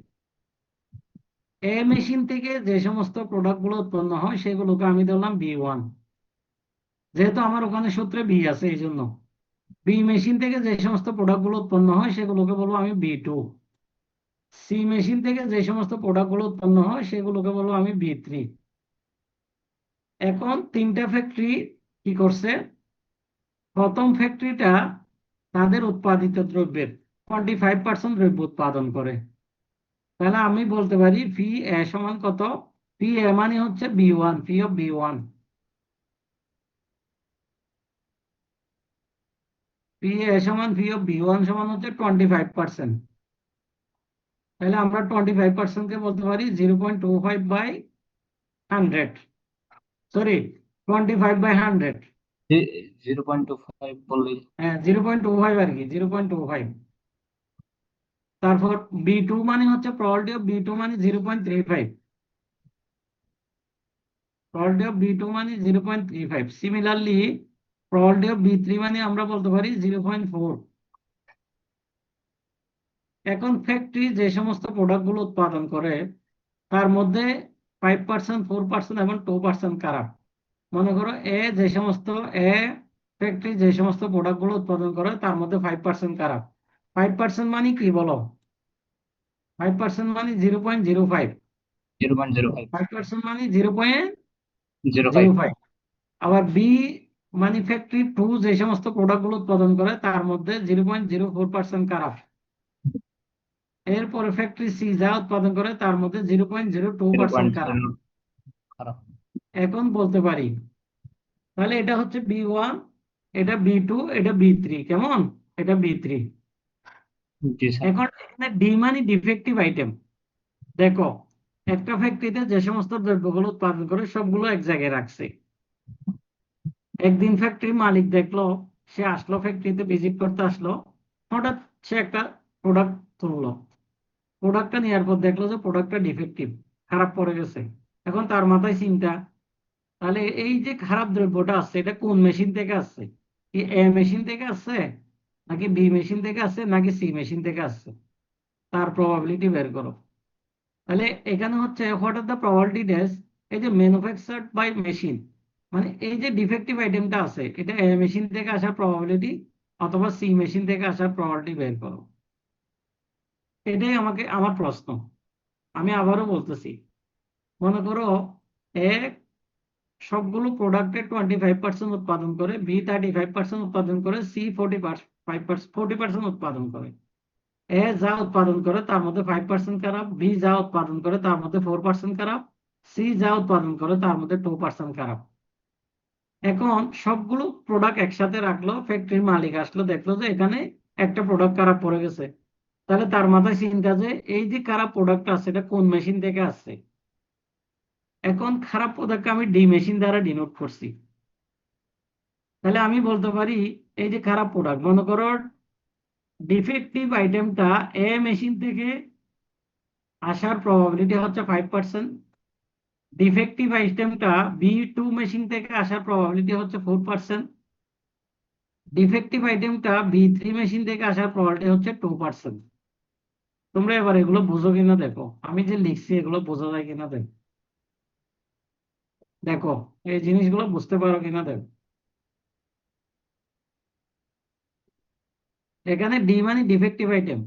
এ মেশিন থেকে যে সমস্ত প্রোডাক্ট গুলো উৎপন্ন হয় সেগুলোকে আমি ধরলাম B1, যেহেতু আমার ওখানে সূত্রে বি আছে এই জন্য। বি মেশিন থেকে যে সমস্ত প্রোডাক্ট গুলো উৎপন্ন হয় সেগুলোকে বলবো আমি B2। সি মেশিন থেকে যে সমস্ত প্রোডাক্ট গুলো উৎপন্ন হয় সেগুলোকে বলবো আমি B3। এখন 3টা ফ্যাক্টরি কি করছে? প্রথম ফ্যাক্টরিটা তাদের উৎপাদিত দ্রব্যের 25% দ্রব্য উৎপাদন করে। তাহলে আমি বলতে পারি ফি এ সমান কত? ফি এ মানে হচ্ছে B1, ফি অফ B1। ফি এ সমান ফি অফ B1 সমান হচ্ছে 25%। তাহলে আমরা 25%কে বলতে পারি 0.25/100, সরি 25/100। 0.25 বললেই। হ্যাঁ, 0.25 আর কি, 0.25। তারপর B2 মানে হচ্ছে প্রবাবিলিটি অফ B2 মানে 0.35। প্রবাবিলিটি অফ B2 মানে 0.35। সিমিলারলি প্রবাবিলিটি অফ B3 মানে আমরা বলতে পারি 0.4। এখন ফ্যাক্টরি যে সমস্ত প্রোডাক্ট গুলো উৎপাদন করে তার মধ্যে 5%, 4% এবং 2% কারা? মনে করো যে সমস্ত এ ফ্যাক্টরি যে সমস্ত প্রোডাক্ট গুলো উৎপাদন করে তার মধ্যে 5% কারা? 5% মানে কি বলো? 5% মানে 0.05। 0.05। 5% মানে 0.05। 05। আবার বি মানে ফ্যাক্টরি 2 যে সমস্ত প্রোডাক্ট গুলো উৎপাদন করে তার মধ্যে 0.04% কারা? এরপরে ফ্যাক্টরি সি যা উৎপাদন করে তার মধ্যে 0.02% কারা? 0.0 খারাপ। এখন বলতে পারি তাহলে এটা হচ্ছে B1, এটা B2, এটা B3, কেমন? এটা B3। জি স্যার। এখন এখানে ডি মানে ডিফেক্টিভ আইটেম। দেখো, একটা ফ্যাক্টরিতে যে সমস্ত দ্রব্যগুলো উৎপাদন করে সবগুলো এক জায়গায় রাখছে। একদিন ফ্যাক্টরির মালিক দেখলো, সে আসলো ফ্যাক্টরিতে ভিজিট করতে আসলো, হঠাৎ সে একটা প্রোডাক্ট তুললো। প্রোডাক্টটা নেওয়ার পর দেখলো যে প্রোডাক্টটা ডিফেক্টিভ, খারাপ পড়ে গেছে। এখন তার মাথায় চিন্তা, তাহলে এই যে খারাপ দ্রব্যটা আসছে এটা কোন মেশিন থেকে আসছে? কি এ মেশিন থেকে আসছে, নাকি বি মেশিন থেকে আসছে, নাকি সি মেশিন থেকে আসছে? তার প্রবাবিলিটি বের করো। তাহলে এখানে হচ্ছে what are the probability dash, এই যে ম্যানুফ্যাকচার্ড বাই মেশিন, মানে এই যে ডিফেক্টিভ আইটেমটা আছে এটা এ মেশিন থেকে আসার প্রবাবিলিটি অথবা সি মেশিন থেকে আসার প্রবাবিলিটি বের করো। এটাই আমাকে আমার প্রশ্ন। আমি আবারও বলতেছি, মনে করো এ সবগুলো প্রোডাক্টের 25% উৎপাদন করে, বি 35% উৎপাদন করে, সি 40% উৎপাদন করে। এ যা উৎপাদন করে তার মধ্যে 5% খারাপ, বি যা উৎপাদন করে তার মধ্যে 4% খারাপ, সি যা উৎপাদন করে তার মধ্যে 2% খারাপ। এখন সবগুলো প্রোডাক্ট একসাথে রাখলো, ফ্যাক্টরির মালিক আসলো দেখলো যে এখানে একটা প্রোডাক্ট খারাপ পড়ে গেছে। তাহলে তার মাথায় চিন্তা যে এই যে খারাপ প্রোডাক্ট আছে এটা কোন মেশিন থেকে আসছে? এখন খারাপ পদার্থকে আমি ডি মেশিন দ্বারা ডিনোট করছি। তাহলে আমি বলতে পারি এই যে খারাপ প্রোডাক্ট, মনে করো ডিফেক্টিভ আইটেমটা এ মেশিন থেকে আসার প্রবাবিলিটি হচ্ছে 5%, ডিফেক্টিভ আইটেমটা B2 মেশিন থেকে আসার প্রবাবিলিটি হচ্ছে 4%, ডিফেক্টিভ আইটেমটা B3 মেশিন থেকে আসার প্রবাবিলিটি হচ্ছে 2%। তোমরা এবার এগুলো বুঝো কিনা দেখো, আমি যে লিখছি এগুলো বোঝা যায় কিনা দেখো। দেখো এই জিনিসগুলো বুঝতে পারো কিনা দেখো। এখানে ডি মানে defective item,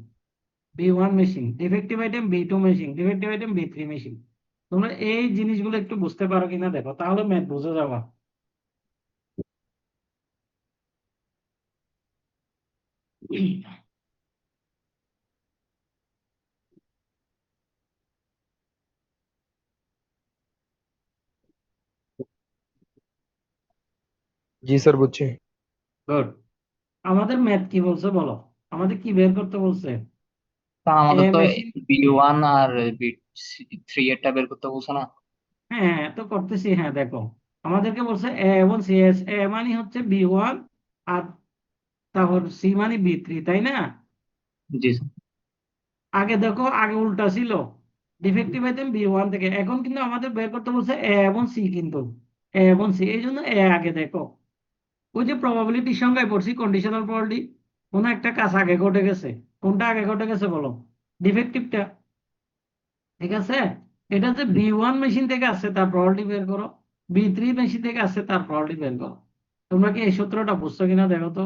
B1 machine, defective item B2 machine, defective item B3 machine. তোমরা এই জিনিসগুলো একটু বুঝতে পারো কিনা দেখো, তাহলে ম্যাথ বুঝে যাবা। জি স্যার বুঝছি। গুড। আমাদের ম্যাথ কি বলছে বলো, আমাদের কি বের করতে বলছে? তা এ আমাদের তো মেশিন, B1 আর B3 এরটা বের করতে বলছো না? হ্যাঁ তো করতেছি। হ্যাঁ দেখো, আমাদেরকে বলছে A এবং CS, এ মানে হচ্ছে B1 আর তারপর সি মানে B3, তাই না? জি স্যার। আগে দেখো, আগে উল্টা ছিল, ডিফেক্টিভ আইটেম B1 থেকে, এখন কিন্তু আমাদের বের করতে বলছে A এবং C, কিন্তু A এবং C, এই জন্য এ আগে দেখো। ওই যে প্রবাবিলিটির সংখ্যায় পড়ছি কন্ডিশনাল প্রবাবিলিটি, কোন একটা কাজ আগে ঘটে গেছে, কোনটা আগে ঘটে গেছে বলো? ডিফেক্টিভটা। ঠিক আছে, এটা যে B1 মেশিন থেকে আসছে তার প্রবাবিলিটি বের করো, B3 মেশিন থেকে আসছে তার প্রবাবিলিটি বের করো। তোমরা কি এই সূত্রটা বুঝছো কিনা দেখো তো।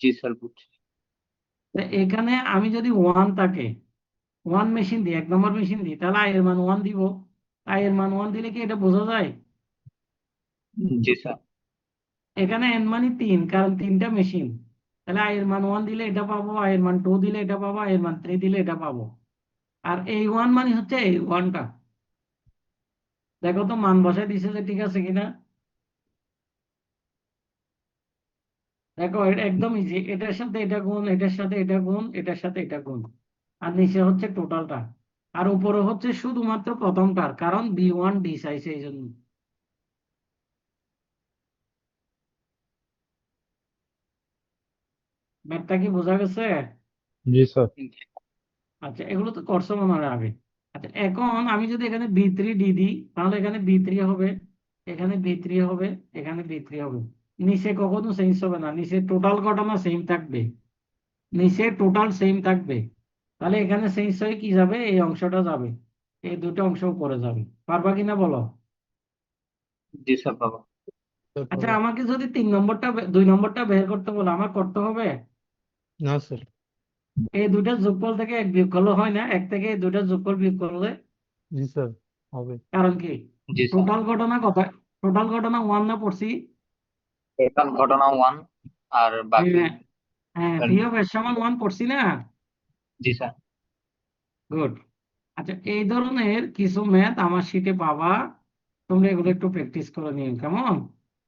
জি স্যার বুঝছি। তো এখানে আমি যদি 1 থাকে, 1 মেশিন দিই, 1 নম্বর মেশিন দিই, তাহলে আই এর মান 1 দিব। আই এর মান 1 দিলে কি এটা বোঝা যায়? জি স্যার। এখানে এন মানে 3, কারণ 3টা মেশিন। তাহলে আই এর মান 1 দিলে এটা পাবো, আই এর মান 2 দিলে এটা পাবো, আই এর মান 3 দিলে এটা পাবো। আর এই 1 মানে হচ্ছে এই 1টা। দেখো তো মান বসায় দিছে যে ঠিক আছে কিনা। দেখো এটা একদম ইজি, এটার সাথে এটা গুণ, এটার সাথে এটা গুণ, এটার সাথে এটা গুণ, আর নিচে হচ্ছে টোটালটা, আর উপরে হচ্ছে শুধুমাত্র প্রথমটার, কারণ B1 ডি চাইছে এই জন্য। ম্যাথটা কি বোঝা গেছে? জি স্যার। আচ্ছা, এগুলো তো করছো মনে হয় আগে। আচ্ছা, এখন আমি যদি এখানে B3 ডি দিই, তাহলে এখানে B3 হবে, এখানে B3 হবে, এখানে B3 হবে। নিচে কখনো চেঞ্জ হবে না, নিচে টোটাল ঘটনা সেম থাকবে, নিচে টোটাল সেম থাকবে। তাহলে এখানে চেঞ্জ হয়ে কি যাবে, এই অংশটা যাবে, এই দুটো অংশ উপরে যাবে। পারবা কিনা বলো? জি স্যার বাবা। আচ্ছা, আমাকে যদি 3 নম্বরটা 2 নম্বরটা বের করতে বলো, আমার করতে হবে না স্যার। এই দুইটার যোগফল থেকে এক বিয়োগ করলে হয় না, এক থেকে এই দুইটার যোগফল বিয়োগ করলে? জি স্যার হবে। কারণ কি, জি স্যার। টোটাল ঘটনা কথা, টোটাল ঘটনা 1 না পড়ছি? টোটাল ঘটনা 1 আর বাকি। হ্যাঁ, হ্যাঁ, পি অফ এর সমান 1 পড়ছি না? জি স্যার। গুড। আচ্ছা, এই ধরনের কিছু ম্যাথ আমার শিটে পাবা, তোমরা এগুলো একটু প্র্যাকটিস করে নিও কেমন।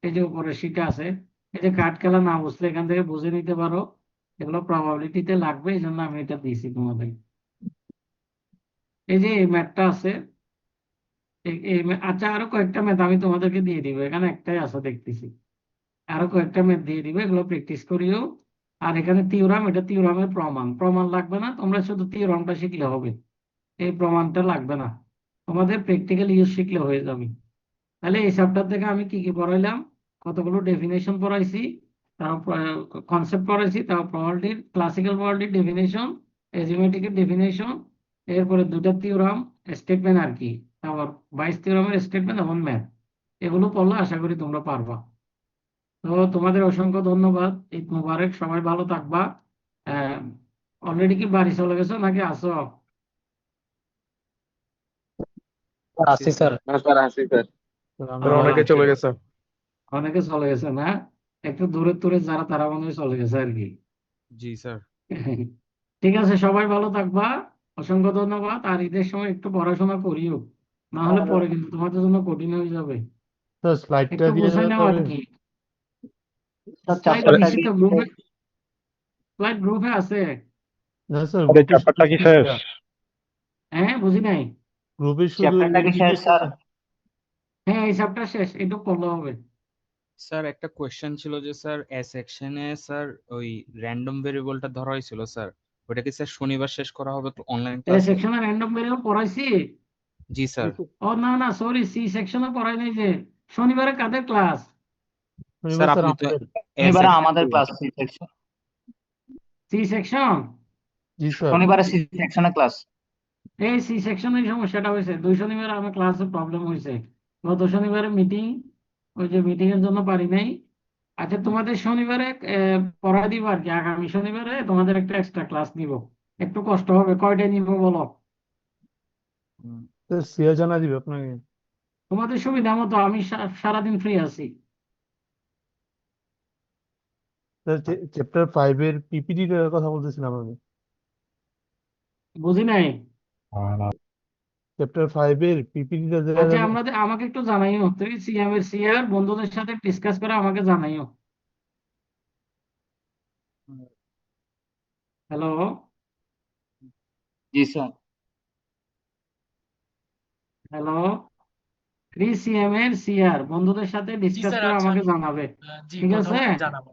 এই যে উপরে শিটে আছে, এই যে কাঠ খেলা না বুঝলে এখান থেকে বুঝে নিতে পারো, এগুলো প্রবাবিলিটিতে লাগবে, এই জন্য আমি এটা দিয়েছি তোমাদের। এই যে এই ম্যাথটা আছে, আচ্ছা আরো কয়েকটা ম্যাথ আমি তোমাদেরকে দিয়ে দিব, এখানে একটাই আছে দেখতেছি, আরো কয়েকটা ম্যাথ দিয়ে দিবে, এগুলো প্র্যাকটিস করিও। আর এখানে থিওরাম, এটা থিওরামের প্রমাণ, প্রমাণ লাগবে না, তোমরা শুধু থিওরামটা শিখলে হবে, এই প্রমাণটা লাগবে না, তোমাদের প্র্যাকটিক্যাল ইউজ শিখলে হয়ে যাবে। তাহলে এই চ্যাপ্টার থেকে আমি কি কি পড়াইলাম, কতগুলো ডেফিনেশন পড়াইছি, তারপর কনসেপ্ট পড়াইছি, তারপর প্রবাবিলিটির, ক্লাসিক্যাল প্রবাবিলিটির ডেফিনেশন, অ্যাজিওমেটিকের ডেফিনেশন, এরপরে দুটা থিওরাম, স্টেটমেন্ট আর কি, তারপর 22 থিওরামের স্টেটমেন্ট এবং ম্যাথ, এগুলো পড়লে আশা করি তোমরা পারবা। তো তোমাদের অসংখ্য ধন্যবাদ, ঈদ মুবারক, সবাই ভালো থাকবা। অলরেডি কি বাড়ি চলে গেছো নাকি আসো? আছি স্যার। হ্যাঁ স্যার আছি স্যার। আমরা অনেকে আচ্ছা, চলে গেছে। অনেকে চলে গেছে না, একটু দূরে দূরে যারা তারা মনে হয় চলে গেছে আর কি। জি স্যার। ঠিক আছে, সবাই ভালো থাকবা, অসংখ্য ধন্যবাদ। আর ঈদের সময় একটু পড়াশোনা করিও, না হলে পরে কিন্তু তোমাদের জন্য কঠিন হয়ে যাবে, স্যার স্লাইডটা একটু দিয়ে গোছাই দেওয়া নাও আর যাবে? কি। স্যার স্লাইড চ্যাপ্টারটা দিছি কি? তো গ্রুপে, স্লাইড গ্রুপে আছে। না স্যার চ্যাপ্টারটা কি শেষ? হ্যাঁ, বুঝি নাই। গ্রুপে শুধু চ্যাপ্টারটা কি শেষ এডুকেশন স্যার? হ্যাঁ, এই চ্যাপ্টার শেষ, এটুকু করলে হবে। স্যার একটা কোয়েশ্চেন ছিল যে স্যার এ সেকশনে স্যার ওই র্যান্ডম ভেরিয়েবলটা ধরা হয়েছিল স্যার, ওটা কি স্যার শনিবার শেষ করা হবে তো অনলাইন এই ক্লাসে? সেকশনে র্যান্ডম ভেরিয়েবল পড়াইছি। জি স্যার। ও না না, সরি, সি সেকশনে পড়াই নাই যে। শনিবারে কাদের ক্লাস? শনিবার স্যার স্যার আপনি তো আমাদের। এ শনিবারে সেকশন আমাদের class C section. C section. জি স্যার। শনিবারে সি সেকশনে ক্লাস। এই সি সেকশনের সমস্যাটা হয়েছে, 2 শনিবার আমার ক্লাসে প্রবলেম হয়েছে। গত শনিবারে মিটিং, ওই যে মিটিং এর জন্য পারি নাই। আচ্ছা, তোমাদের শনিবারে পড়া দিব আর কি, আগামী শনিবারে তোমাদের একটা এক্সট্রা ক্লাস নিব। একটু কষ্ট হবে, কয়টা নিব বলো? স্যার সিয়া জানা দিবে আপনাকে। তোমাদের সুবিধা মতো, আমি সারাদিন ফ্রি আছি। স্যার চ্যাপ্টার 5 এর পিপিটির কথা বলতেছিলাম আমি। বুঝি নাই। চ্যাপ্টার 5 এর পিপিটিটা দেওয়া আচ্ছা, যাবে? আমাকে একটু জানাইও, তুমি সিএম এর সিআর বন্ধুদের সাথে ডিসকাস করে আমাকে জানাইও। হ্যালো। জি স্যার। হ্যালো। সিএম এর সিআর বন্ধুদের সাথে জি ডিসকাস স্যার, করে আচ্ছা আমাকে আমি জানাবে। জি ঠিক কথা আছে? বলে জানাবো।